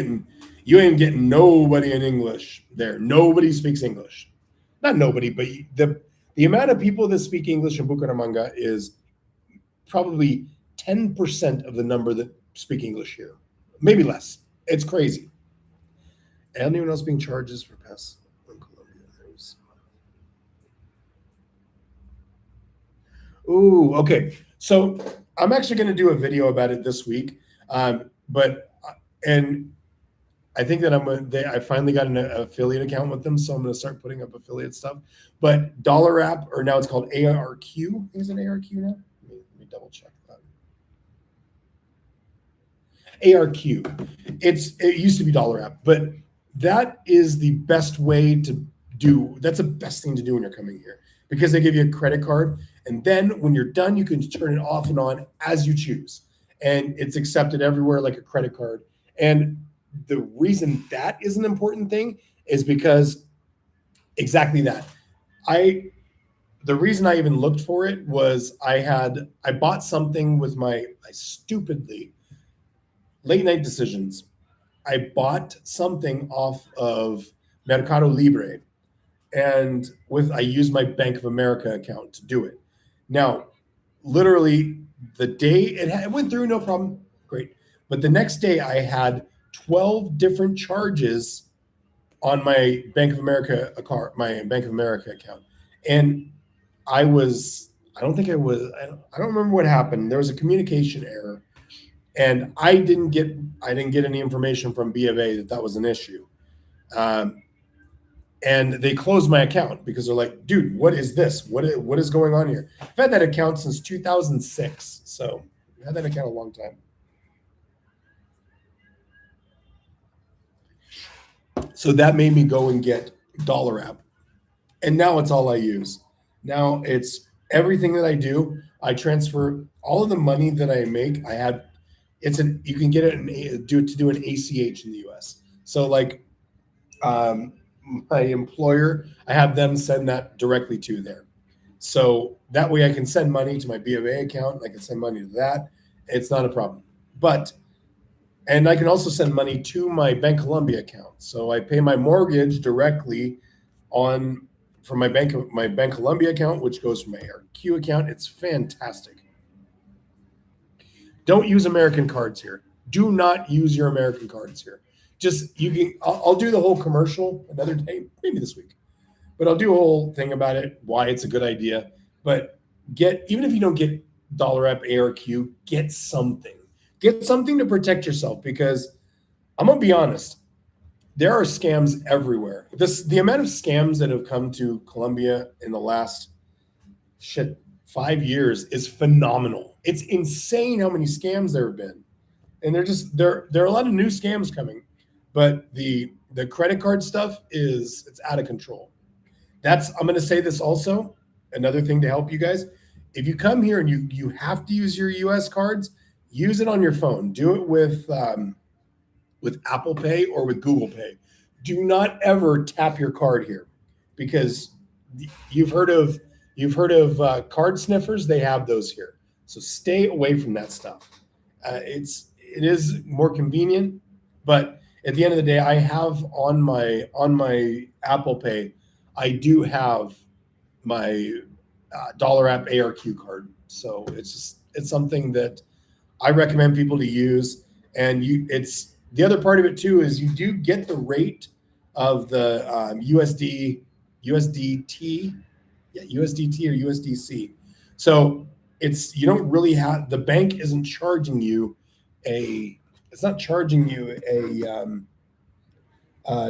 getting nobody in English there. Nobody speaks English. Not nobody, but the amount of people that speak English in Bucaramanga is probably 10% of the number that speak English here. Maybe less. It's crazy. I don't even know what's being charges for pests in Colombia. Ooh, okay. So I'm actually going to do a video about it this week. And I think that I finally got an affiliate account with them, so I'm going to start putting up affiliate stuff. But Dollar App, or now it's called ARQ. Is it ARQ now? Let me double check that. ARQ. It used to be Dollar App, but that is the best way to do. That's the best thing to do when you're coming here because they give you a credit card, and then when you're done, you can turn it off and on as you choose, and it's accepted everywhere like a credit card. And the reason that is an important thing is because exactly that. The reason I even looked for it was I bought something with my stupidly late night decisions. I bought something off of Mercado Libre, and I used my Bank of America account to do it. Now, literally the day it went through, no problem, great. But the next day I had 12 different charges on my Bank of America account. And I don't remember what happened. There was a communication error, and I didn't get any information from B of A that was an issue. And they closed my account because they're like, dude, what is this? What is going on here? I've had that account since 2006. So I've had that account a long time. So that made me go and get Dollar app. And now it's all I use. Now it's everything that I do. I transfer all of the money that I make. I have it's an you can get it do an ACH in the US. So like um, my employer, I have them send that directly to there. So that way I can send money to my B of A account. I can send money to that. It's not a problem. But and I can also send money to my Bank Colombia account. So I pay my mortgage directly on from my Bank Colombia account, which goes from my AirQ account. It's fantastic. Don't use American cards here. Do not use your American cards here. Just you can. I'll do the whole commercial another day, maybe this week. But I'll do a whole thing about it, why it's a good idea. But even if you don't get Dollar App ARQ, get something. Get something to protect yourself because I'm gonna be honest, there are scams everywhere. The amount of scams that have come to Colombia in the last 5 years is phenomenal. It's insane how many scams there have been. And there are a lot of new scams coming, but the credit card stuff it's out of control. I'm going to say this also. Another thing to help you guys: if you come here and you have to use your U.S. cards, use it on your phone. Do it with Apple Pay or with Google Pay. Do not ever tap your card here, because you've heard of card sniffers. They have those here, so stay away from that stuff. It is more convenient, but at the end of the day, I have on my Apple Pay, I do have my Dollar App ARQ card. So it's something that I recommend people to use. And it's the other part of it too is you do get the rate of the USDT, yeah, USDT or USDC. So you don't really have, the bank isn't charging you it's not charging you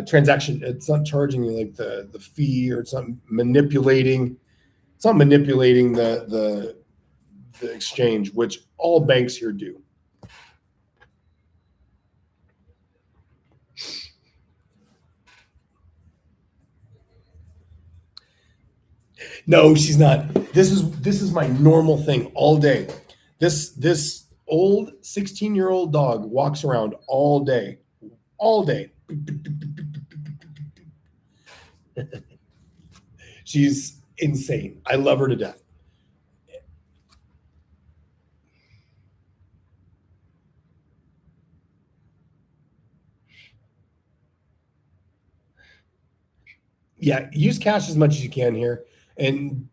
transaction. It's not charging you like the fee, or it's not manipulating. It's not manipulating the exchange, which all banks here do. No, she's not. This is my normal thing all day. This old 16-year-old dog walks around all day, all day. She's insane. I love her to death. Yeah, use cash as much as you can here. And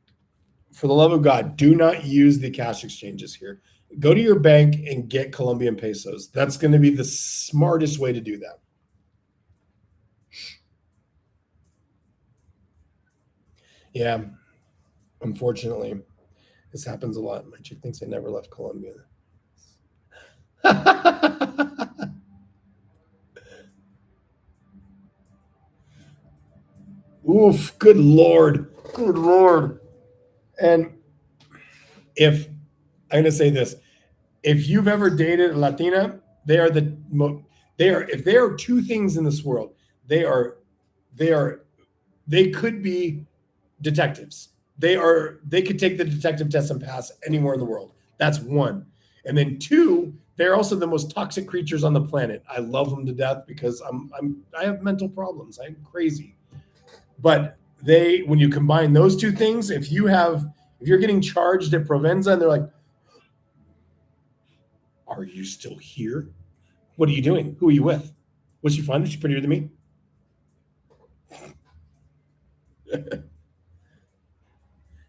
for the love of God, do not use the cash exchanges here. Go to your bank and get Colombian pesos. That's going to be the smartest way to do that. Yeah, unfortunately, this happens a lot. My chick thinks I never left Colombia. Oof, good Lord. Good Lord. And if I'm going to say this, if you've ever dated a Latina, if there are two things in this world, they could be detectives. They could take the detective test and pass anywhere in the world. That's one. And then two, they're also the most toxic creatures on the planet. I love them to death because I have mental problems. I'm crazy. But when you combine those two things, if you're getting charged at Provenza and they're like, "Are you still here? What are you doing? Who are you with? Was she fun? Was she prettier than me?"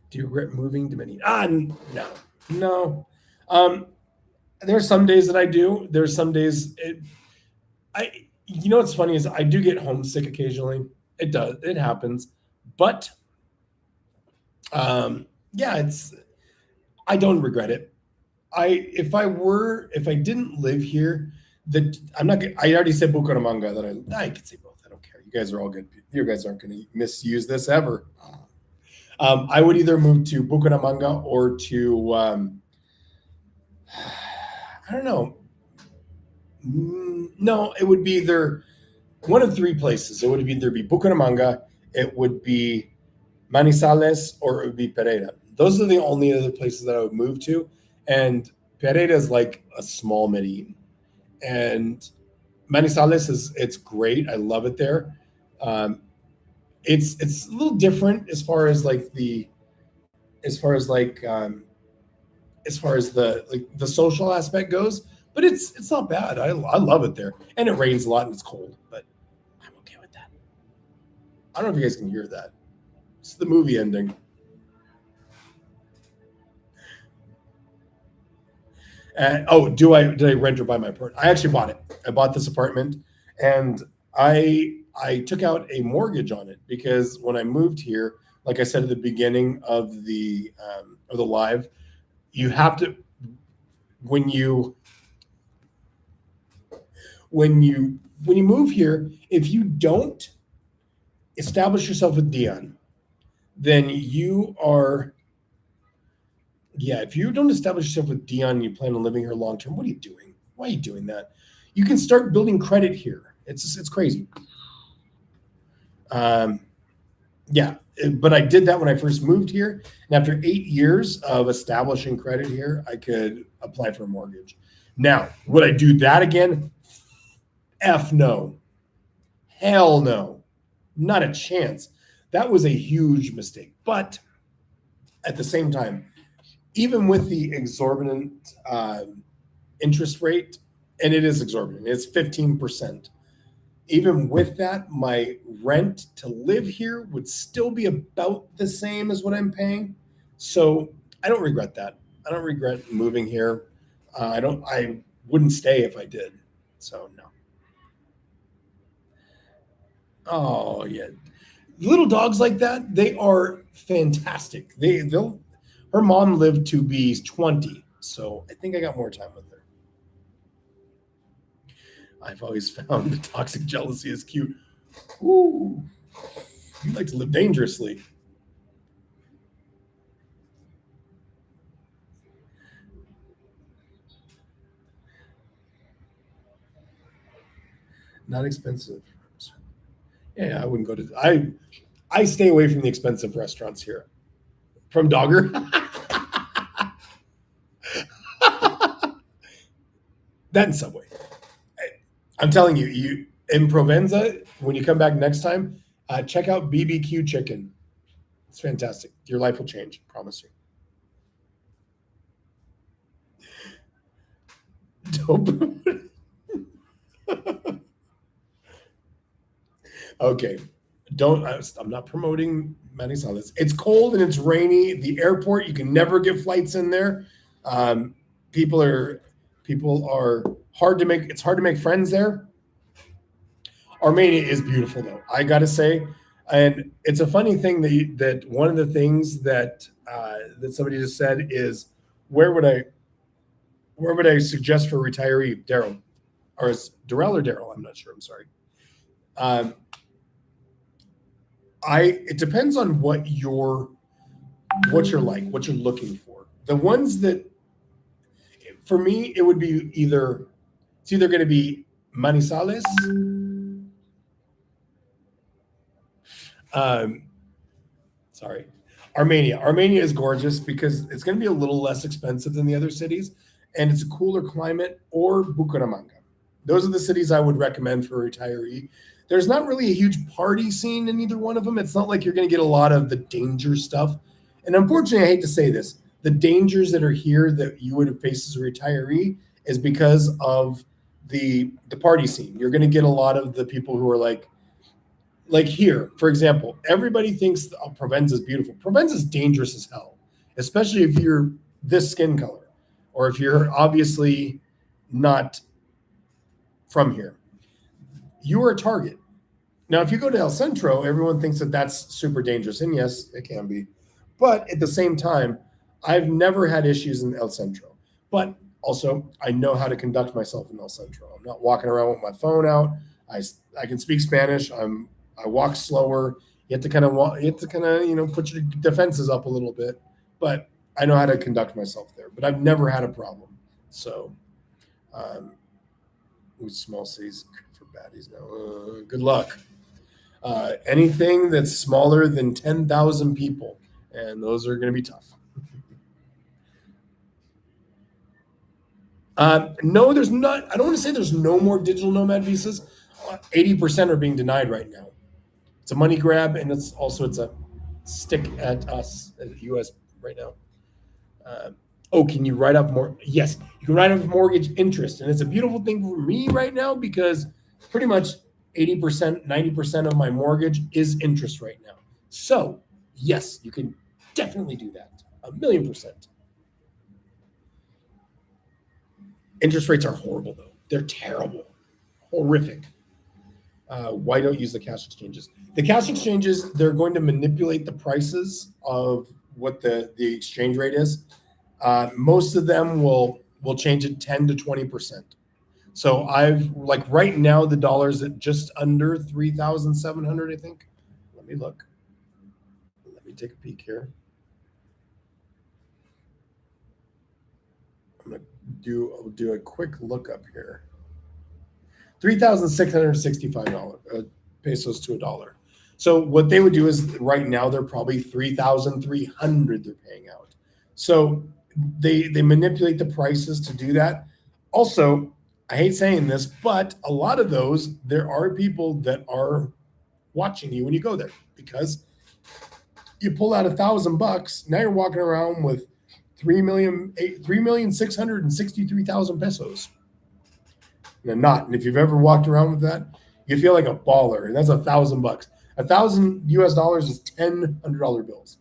Do you regret moving to Medellin? No. There are some days that I do. There's some days what's funny is I do get homesick occasionally. It happens, but yeah, I don't regret it. If I didn't live here, I already said Bucaramanga that I could say both. I don't care. You guys are all good. You guys aren't going to misuse this ever. I would either move to Bucaramanga or to I don't know. No, it would be either one of three places. It would either be Bucaramanga, it would be Manizales, or it would be Pereira. Those are the only other places that I would move to. And Pereira is like a small Medellin. And Manizales is it's great. I love it there. Um, it's a little different as far as like as far as the like the social aspect goes, but it's not bad. I love it there, and it rains a lot and it's cold, but I'm okay with that. I don't know if you guys can hear that. It's the movie ending. Oh, did I rent or buy my apartment? I actually bought it. I bought this apartment, and I took out a mortgage on it because when I moved here, like I said at the beginning of the live, you have to when you when you move here, if you don't establish yourself with Dion, then you are yeah. If you don't establish yourself with Dion and you plan on living here long term, what are you doing? Why are you doing that? You can start building credit here. It's crazy. Um, yeah, but I did that when I first moved here, and after 8 years of establishing credit here, I could apply for a mortgage. Now, would I do that again? F no, hell no, not a chance. That was a huge mistake. But at the same time, even with the exorbitant interest rate, and it is exorbitant, it's 15%. Even with that, my rent to live here would still be about the same as what I'm paying. So I don't regret that. I don't regret moving here. I wouldn't stay if I did. So no. Oh yeah, little dogs like that, they are fantastic. They'll. Her mom lived to be 20, so I think I got more time with her. I've always found the toxic jealousy is cute. Ooh, you like to live dangerously. Not expensive. Yeah, I wouldn't go to. I stay away from the expensive restaurants here. From Dogger, that and Subway. I'm telling you, you in Provenza when you come back next time, check out BBQ Chicken. It's fantastic. Your life will change. Promise you. Don't. Okay. Don't. I'm not promoting Manizales. It's cold and it's rainy. The airport, you can never get flights in there. Um, people are people are hard to make. It's hard to make friends there. Armenia is beautiful, though. I gotta say, and it's a funny thing that one of the things that somebody just said is where would I where would I suggest for a retiree, Daryl, or is Darrell or Daryl? I'm not sure. I'm sorry. Um, it depends on what you're like, what you're looking for. The ones that for me it would be either going to be Manizales, um, sorry, Armenia. Armenia is gorgeous because it's going to be a little less expensive than the other cities, and it's a cooler climate. Or Bucaramanga. Those are the cities I would recommend for a retiree. There's not really a huge party scene in either one of them. It's not like you're going to get a lot of the danger stuff. And unfortunately, I hate to say this, the dangers that are here that you would have faced as a retiree is because of the party scene. You're going to get a lot of the people who are like here, for example, everybody thinks Provenza is beautiful. Provenza is dangerous as hell, especially if you're this skin color or if you're obviously not from here. You are a target. Now, if you go to El Centro, everyone thinks that that's super dangerous, and yes, it can be. But at the same time, I've never had issues in El Centro. But also, I know how to conduct myself in El Centro. I'm not walking around with my phone out. I can speak Spanish. I walk slower. You have to kind of put your defenses up a little bit. But I know how to conduct myself there. But I've never had a problem. So, with small cities baddies now. Good luck. Anything that's smaller than 10,000 people, and those are going to be tough. No, there's not. I don't want to say there's no more digital nomad visas. 80% are being denied right now. It's a money grab, and it's a stick at us, at the U.S. right now. Can you write off more? Yes, you can write off mortgage interest, and it's a beautiful thing for me right now because pretty much 80%, 90% of my mortgage is interest right now. So yes, you can definitely do that. 1,000,000%. Interest rates are horrible though. They're terrible, horrific. Why don't use the cash exchanges? The cash exchanges, they're going to manipulate the prices of what the exchange rate is. Most of them will change it 10 to 20%. So I've like right now the dollar's at just under 3,700, I think. Let me look. Let me take a peek here. I'm gonna do a quick lookup here. $3,665 pesos to a dollar. So what they would do is right now they're probably 3,300 they're paying out. So they manipulate the prices to do that. Also, I hate saying this, but a lot of those, there are people that are watching you when you go there because you pull out $1,000, now you're walking around with 3,663,000 pesos. They're not. And if you've ever walked around with that, you feel like a baller. And that's $1,000. $1,000 is $100 bills.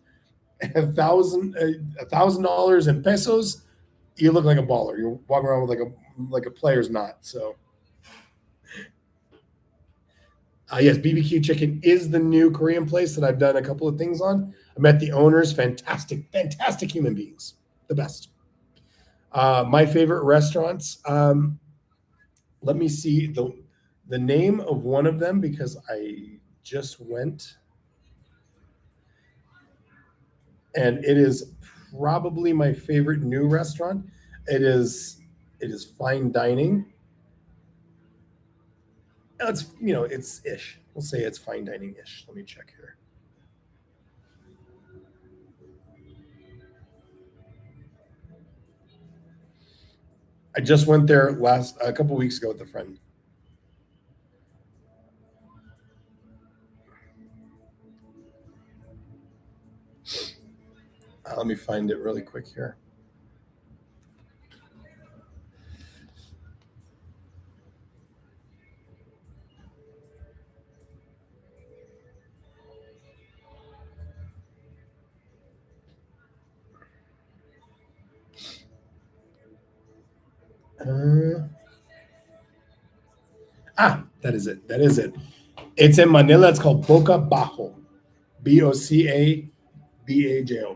$1,000 in pesos, you look like a baller. You're walking around with like a player's knot. So yes, BBQ Chicken is the new Korean place that I've done a couple of things on. I met the owners, fantastic human beings, the best. My favorite restaurants. Let me see the name of one of them because I just went, and it is probably my favorite new restaurant. It is fine dining. It's ish. We'll say it's fine dining ish. Let me check here. I just went there a couple weeks ago with a friend. Let me find it really quick here. That is it. That is it. It's in Manila. It's called Boca Bajo. BOCABAJO.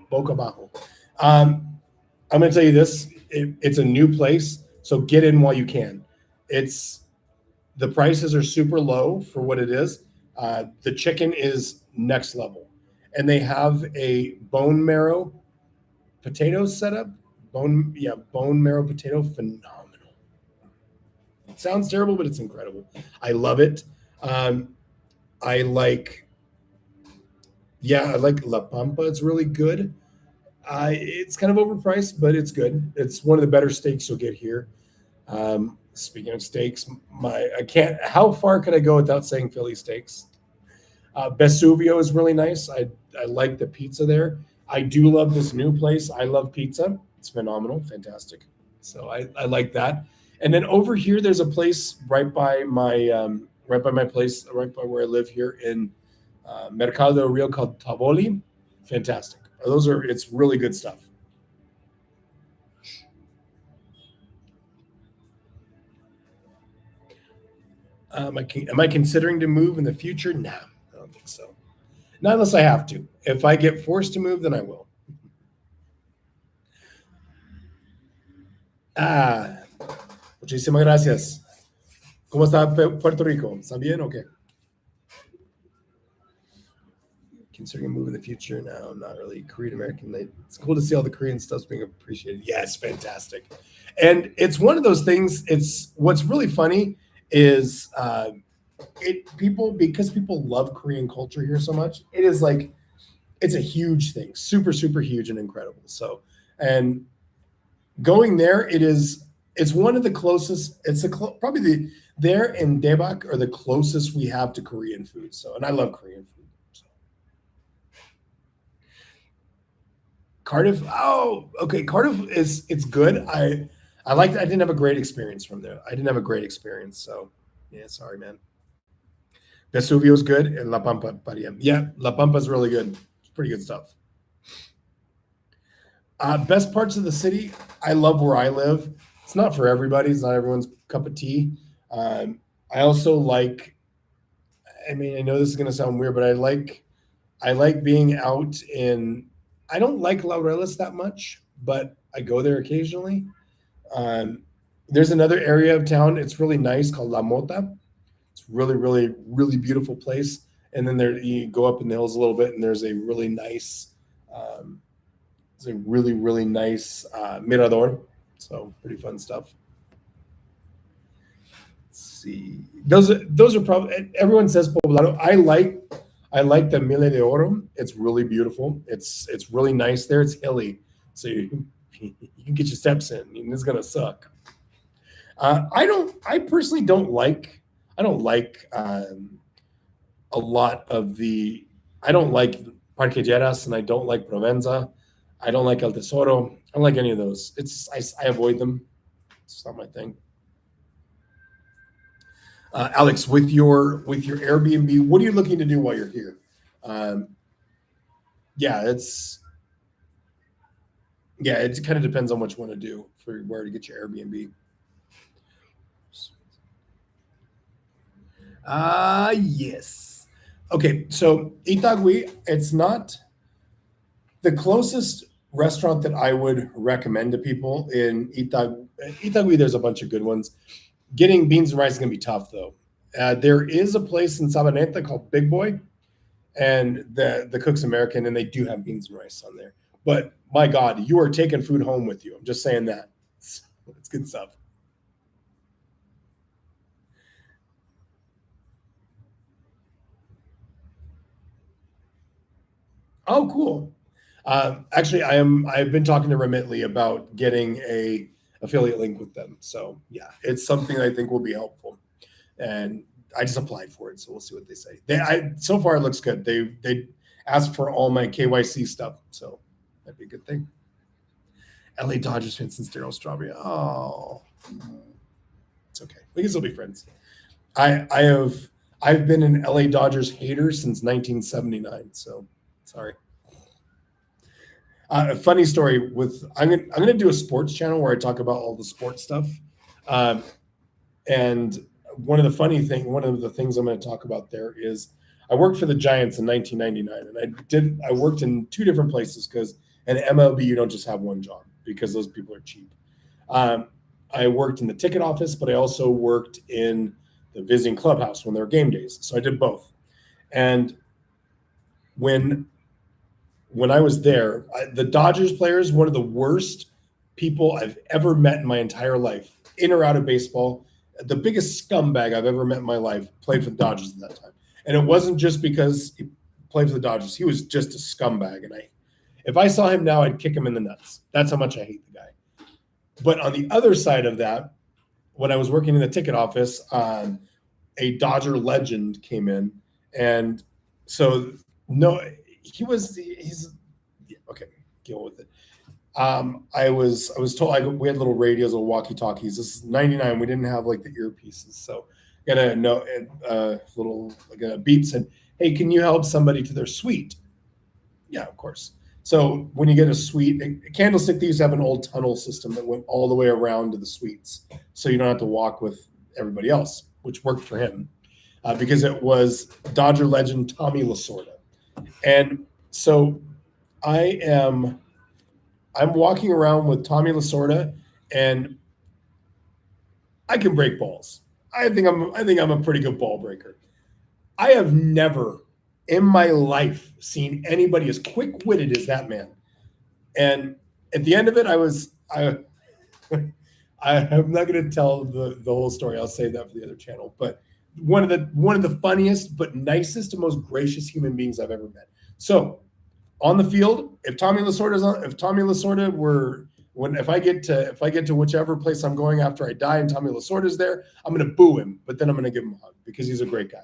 Boca Bajo. I'm going to tell you this. It's a new place, so get in while you can. The prices are super low for what it is. The chicken is next level, and they have a bone marrow potato setup. Bone marrow potato, phenomenal. It sounds terrible, but it's incredible. I love it. I like La Pampa. It's really good. It's kind of overpriced, but it's good. It's one of the better steaks you'll get here. Speaking of steaks, how far can I go without saying Philly steaks? Vesuvio is really nice. I like the pizza there. I do love this new place. I love pizza. It's phenomenal, fantastic. So I like that. And then over here, there's a place right by my place, right by where I live here in Mercado del Rio called Tavoli. Fantastic. It's really good stuff. Am I considering to move in the future? No, I don't think so. Not unless I have to. If I get forced to move, then I will. Muchísimas gracias. ¿Cómo está Puerto Rico? ¿Está bien o qué? Considering a move in the future? No, not really. Korean American. It's cool to see all the Korean stuff being appreciated. Yes, fantastic. And it's one of those things. What's really funny is because people love Korean culture here so much. It is like it's a huge thing, super super huge and incredible. So and going there, it's one of the closest. It's probably there and Daebak are the closest we have to Korean food. So and I love Korean food. So. Cardiff. Oh, okay. Cardiff it's good. I liked. I didn't have a great experience from there. I didn't have a great experience. So yeah, sorry, man. Vesuvio's good and La Pampa, Paria. Yeah, La Pampa's really good. It's pretty good stuff. Best parts of the city. I love where I live. It's not for everybody. It's not everyone's cup of tea. I also like. I mean, I know this is going to sound weird, but I like being out in. I don't like Laureles that much, but I go there occasionally. Um, there's another area of town. It's really nice called La Mota. It's really, really, really beautiful place. And then there you go up in the hills a little bit, and there's a really nice, it's a really, really nice mirador. So pretty fun stuff. Let's see. Those are probably everyone says Poblado. I like the Mille de Oro. It's really beautiful. It's really nice there. It's hilly, so you can get your steps in. And it's gonna suck. I personally don't like. I don't like a lot of the. I don't like Parquejeras and I don't like Provenza. I don't like El Tesoro. I don't like any of those. I avoid them. It's not my thing. Alex, with your Airbnb, what are you looking to do while you're here? Um, yeah, it kind of depends on what you want to do for where to get your Airbnb. Yes. Okay, so Itagüí, it's not the closest restaurant that I would recommend to people in Itagüí. There's a bunch of good ones. Getting beans and rice is going to be tough, though. There is a place in Sabaneta called Big Boy, and the cook's American, and they do have beans and rice on there. But my God, you are taking food home with you. I'm just saying that. It's good stuff. Oh, cool. Actually, I've been talking to Remitly about getting a affiliate link with them. So yeah, it's something I think will be helpful. And I just applied for it, so we'll see what they say. So far it looks good. They asked for all my KYC stuff, so that'd be a good thing. LA Dodgers fan since Daryl Strawberry. Oh, it's okay. We can still be friends. I've been an LA Dodgers hater since 1979. So sorry. A funny story with I'm gonna do a sports channel where I talk about all the sports stuff, and one of the things I'm going to talk about there is I worked for the Giants in 1999, and I worked in two different places because in MLB you don't just have one job because those people are cheap. I worked in the ticket office, but I also worked in the visiting clubhouse when there were game days. So I did both. And when I was there, the Dodgers players, one of the worst people I've ever met in my entire life, in or out of baseball, the biggest scumbag I've ever met in my life, played for the Dodgers at that time. And it wasn't just because he played for the Dodgers. He was just a scumbag. And if I saw him now, I'd kick him in the nuts. That's how much I hate the guy. But on the other side of that, when I was working in the ticket office, a Dodger legend came in. And so, no, he's okay, deal with it. I was told we had little radios or walkie talkies. This is 99. We didn't have like the earpieces, so got a no little like a beep said, "Hey, can you help somebody to their suite?" Yeah, of course. So when you get a suite, Candlestick, they used to have an old tunnel system that went all the way around to the suites, so you don't have to walk with everybody else, which worked for him because it was Dodger legend Tommy Lasorda, and so I'm walking around with Tommy Lasorda, and I can break balls. I think I'm a pretty good ball breaker. I have never in my life seen anybody as quick-witted as that man. And at the end of it, I I'm not going to tell the whole story. I'll save that for the other channel. But one of the funniest but nicest and most gracious human beings I've ever met. So on the field, if Tommy Lasorda's on, if Tommy Lasorda were when if I get to whichever place I'm going after I die and Tommy Lasorda's there, I'm going to boo him, but then I'm going to give him a hug because he's a great guy.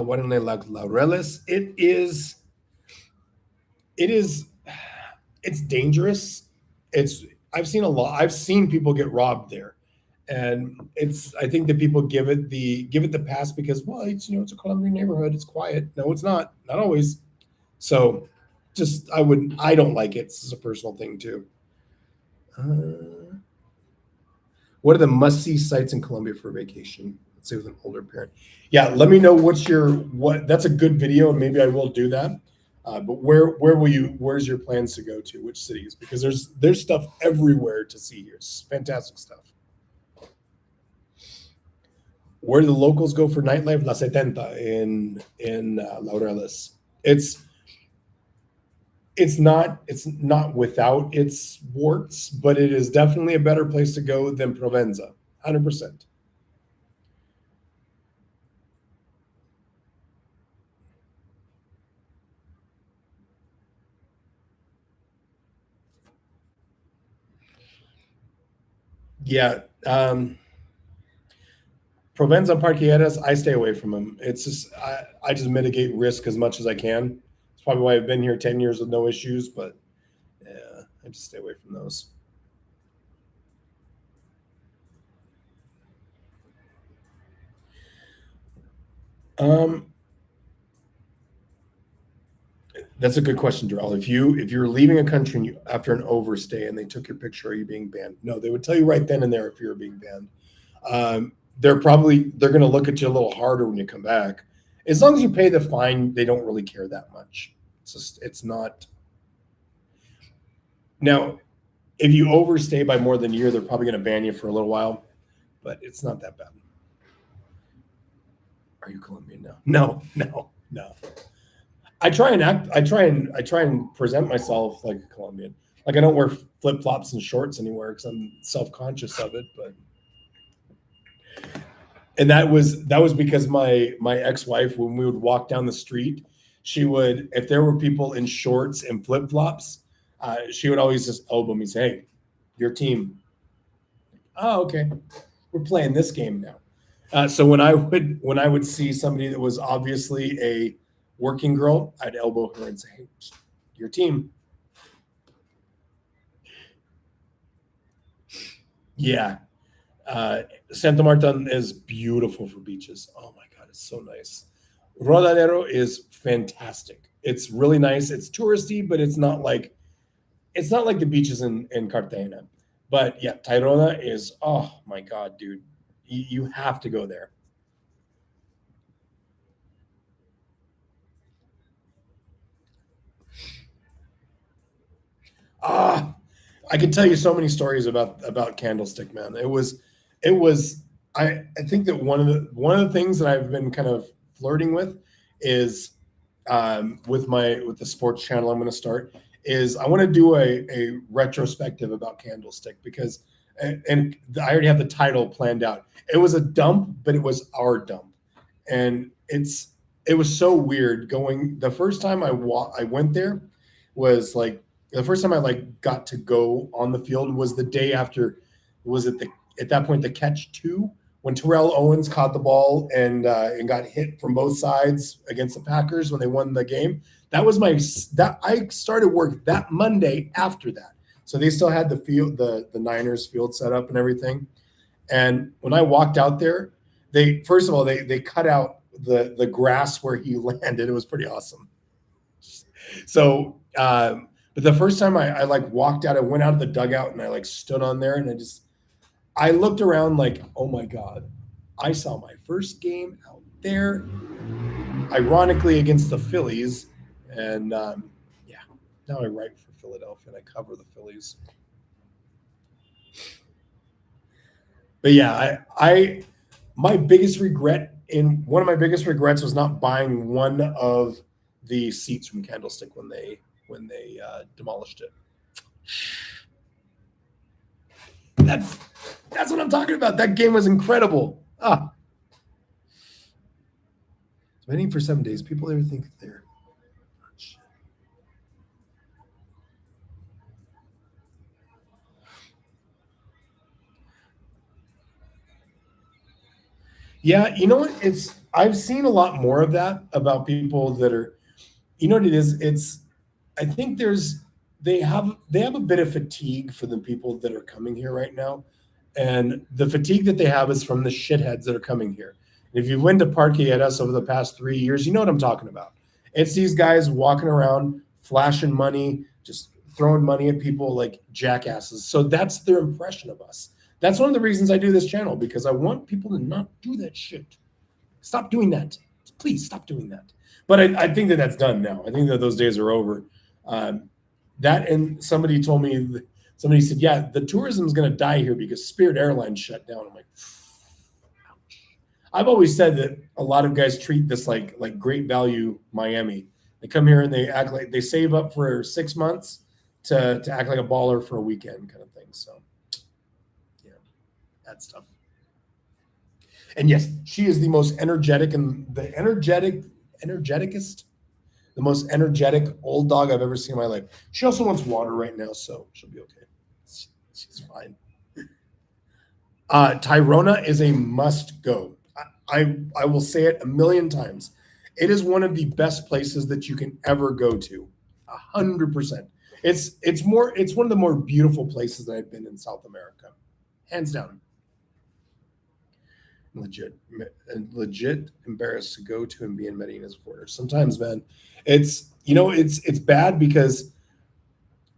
Why don't they like Laureles? It is it's dangerous. It's I've seen people get robbed there. And I think that people give it the pass because, well, it's a Colombian neighborhood, it's quiet. No, it's not always. So just I don't like it. It's a personal thing too. Uh, what are the must-see sites in Colombia for vacation? Let's say with an older parent. Yeah, let me know what. That's a good video, and maybe I will do that. But where's your plans to go to? Which cities? Because there's stuff everywhere to see here. It's fantastic stuff. Where do the locals go for nightlife? La Setenta in Laureles. It's not without its warts, but it is definitely a better place to go than Provenza, 100%. Yeah, Provenza and Parqueadas, I stay away from them. It's just I just mitigate risk as much as I can. It's probably why I've been here 10 years with no issues, but yeah, I just stay away from those. Um, That's a good question, Darrell. If you're leaving a country and after an overstay and they took your picture, are you being banned? No, they would tell you right then and there if you're being banned. They're going to look at you a little harder when you come back. As long as you pay the fine, they don't really care that much. It's not. Now, if you overstay by more than a year, they're probably going to ban you for a little while, but it's not that bad. Are you Colombian now? No, no, no. I try and present myself like a Colombian. Like I don't wear flip flops and shorts anywhere because I'm self conscious of it. But and that was because my ex wife, when we would walk down the street, she would, if there were people in shorts and flip flops, she would always just elbow me, and say, "Hey, your team." Oh, okay, we're playing this game now. So when I would see somebody that was obviously a working girl, I'd elbow her and say, "Hey, your team." Yeah, Santa Marta is beautiful for beaches. Oh my god, it's so nice. Rodadero is fantastic. It's really nice. It's touristy, but it's not like the beaches in Cartagena. But yeah, Tayrona is, oh my god, dude, you have to go there. Ah, I could tell you so many stories about Candlestick, man. It was I think that one of the things that I've been kind of flirting with is with the sports channel I'm going to start is I want to do a retrospective about Candlestick because and I already have the title planned out. It was a dump, but it was our dump, and it was so weird going. The first time I went there was like the first time I like got to go on the field was the day after. Was it the at that point the catch two when Terrell Owens caught the ball and got hit from both sides against the Packers when they won the game. That was that I started work that Monday after that. So they still had the field, the Niners field set up and everything. And when I walked out there, they first of all they cut out the grass where he landed. It was pretty awesome. So, but the first time I like walked out, I went out of the dugout and I like stood on there and I looked around like, oh my god, I saw my first game out there, ironically against the Phillies, and yeah, now I write for Philadelphia and I cover the Phillies. But yeah, I my biggest regret in one of my biggest regrets was not buying one of the seats from Candlestick when they demolished it. That's what I'm talking about. That game was incredible. Waiting for 7 days. People ever think they're shit. Yeah, you know what? I've seen a lot more of that about people that are, you know what it is? I think they have a bit of fatigue for the people that are coming here right now. And the fatigue that they have is from the shitheads that are coming here. If you've been to Parqueadas over the past 3 years, you know what I'm talking about. It's these guys walking around, flashing money, just throwing money at people like jackasses. So that's their impression of us. That's one of the reasons I do this channel, because I want people to not do that shit. Stop doing that. Please stop doing that. But I think that that's done now. I think that those days are over. That, and somebody told me, somebody said, yeah, the tourism is going to die here because Spirit Airlines shut down. I'm like, ouch. I've always said that a lot of guys treat this like Great Value Miami. They come here and they act like they save up for 6 months to act like a baller for a weekend kind of thing. So, yeah, that's tough. And yes, she is the most energetic and the most energetic old dog I've ever seen in my life. She also wants water right now, so she'll be okay. She's fine. Tyrona is a must go. I will say it a million times. It is one of the best places that you can ever go to. 100%. It's one of the more beautiful places that I've been in South America, hands down. Legit embarrassed to go to and be in Medellin as a foreigner. Sometimes, man, it's bad because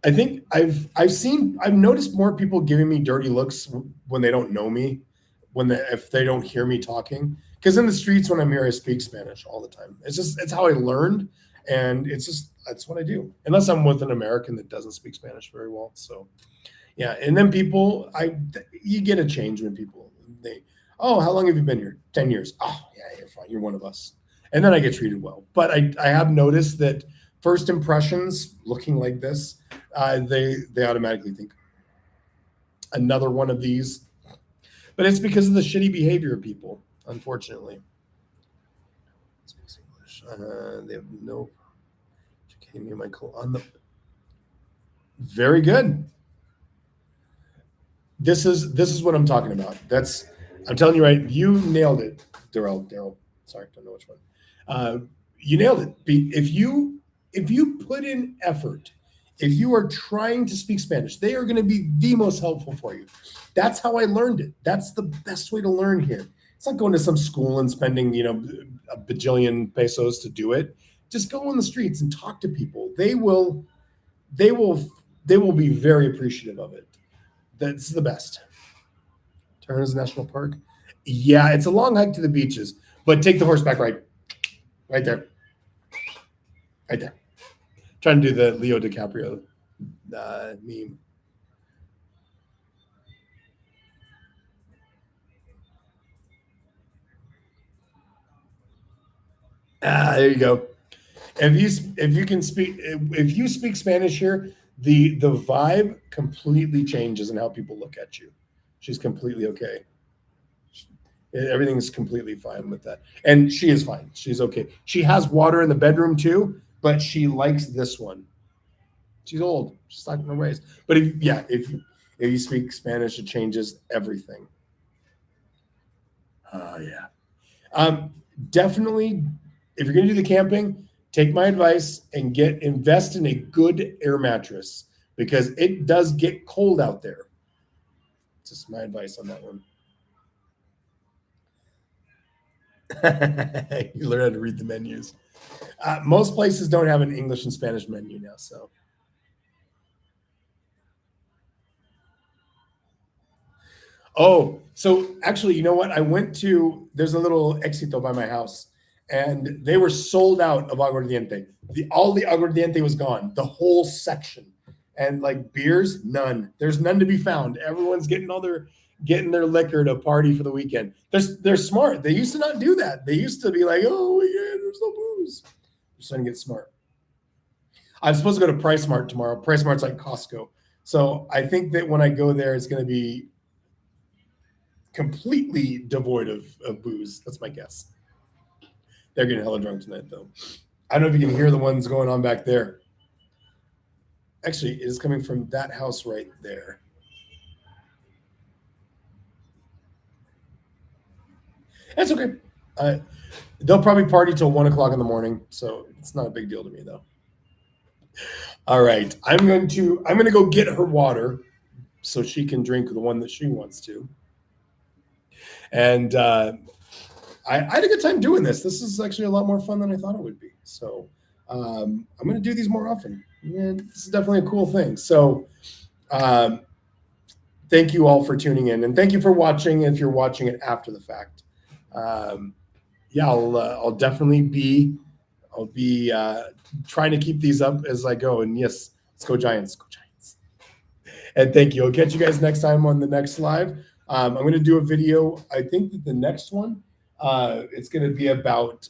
I think I've noticed more people giving me dirty looks when they don't know me, if they don't hear me talking. Because in the streets when I'm here, I speak Spanish all the time. It's how I learned, and that's what I do. Unless I'm with an American that doesn't speak Spanish very well. So yeah, and then you get a change when people oh, how long have you been here? 10 years. Oh, yeah, you're fine. You're one of us. And then I get treated well. But I have noticed that first impressions looking like this, they automatically think another one of these. But it's because of the shitty behavior of people, unfortunately. Speaks English. They have no on the very good. This is what I'm talking about. I'm telling you, right? You nailed it, Daryl. Sorry, don't know which one. You nailed it. If you put in effort, if you are trying to speak Spanish, they are going to be the most helpful for you. That's how I learned it. That's the best way to learn here. It's not going to some school and spending a bajillion pesos to do it. Just go on the streets and talk to people. They will be very appreciative of it. That's the best. Turner's National Park. Yeah, it's a long hike to the beaches, but take the horseback ride. Right there. Right there. Trying to do the Leo DiCaprio meme. There you go. If you speak Spanish here, the vibe completely changes in how people look at you. She's completely okay. Everything's completely fine with that. And she is fine. She's okay. She has water in the bedroom too, but she likes this one. She's old. She's not going to raise. But if you speak Spanish, it changes everything. Yeah. Definitely, if you're going to do the camping, take my advice and invest in a good air mattress, because it does get cold out there. Just my advice on that one. You learn how to read the menus. Most places don't have an English and Spanish menu now, so. Oh, so actually, you know what? There's a little Éxito by my house, and they were sold out of aguardiente. All the aguardiente was gone, the whole section. And like beers, none. There's none to be found. Everyone's getting their liquor to party for the weekend. They're smart. They used to not do that. They used to be like, oh, yeah, there's no booze. Just trying to get smart. I'm supposed to go to Price Mart tomorrow. Price Mart's like Costco. So I think that when I go there, it's going to be completely devoid of booze. That's my guess. They're getting hella drunk tonight, though. I don't know if you can hear the ones going on back there. Actually, it is coming from that house right there. That's okay. They'll probably party till 1 o'clock in the morning, so it's not a big deal to me, though. All right, I'm going to go get her water so she can drink the one that she wants to. And I had a good time doing this. This is actually a lot more fun than I thought it would be. So I'm going to do these more often. And this is definitely a cool thing. So thank you all for tuning in, and thank you for watching if you're watching it after the fact. Yeah, I'll definitely be trying to keep these up as I go. And yes, let's go Giants, go Giants. And thank you. I'll catch you guys next time on the next live. I'm going to do a video. I think that the next one, it's going to be about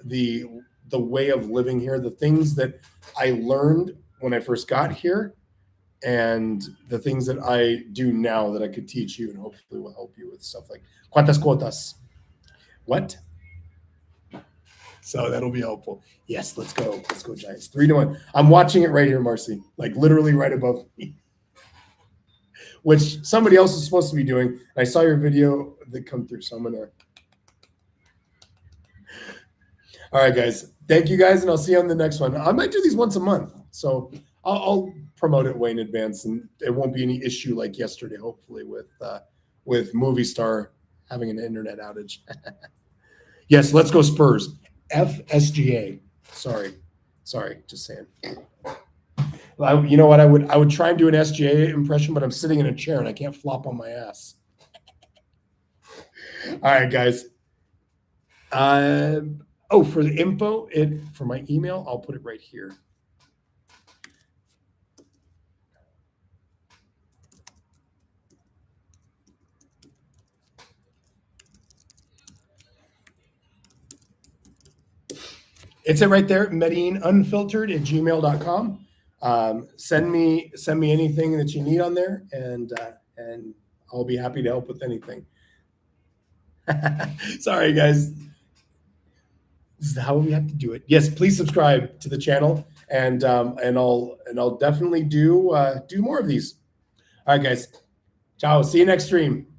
the way of living here, the things that I learned when I first got here, and the things that I do now that I could teach you and hopefully will help you with stuff like cuántas cuotas. What? So that'll be helpful. Yes, let's go. Let's go Giants. 3-1. I'm watching it right here, Marcy, like literally right above me, which somebody else is supposed to be doing. I saw your video that come through, so I'm going to. All right, guys. Thank you, guys, and I'll see you on the next one. I might do these once a month, so I'll promote it way in advance, and it won't be any issue like yesterday, hopefully, with Movie Star having an internet outage. Yes, let's go Spurs. FSGA. Sorry, just saying. You know what? I would try and do an SGA impression, but I'm sitting in a chair and I can't flop on my ass. All right, guys. For the info, for my email, I'll put it right here. It's it right there, Medellin Unfiltered at gmail.com. Send me anything that you need on there, and I'll be happy to help with anything. Sorry, guys. This is how we have to do it. Yes, please subscribe to the channel, and I'll definitely do more of these. All right, guys. Ciao. See you next stream.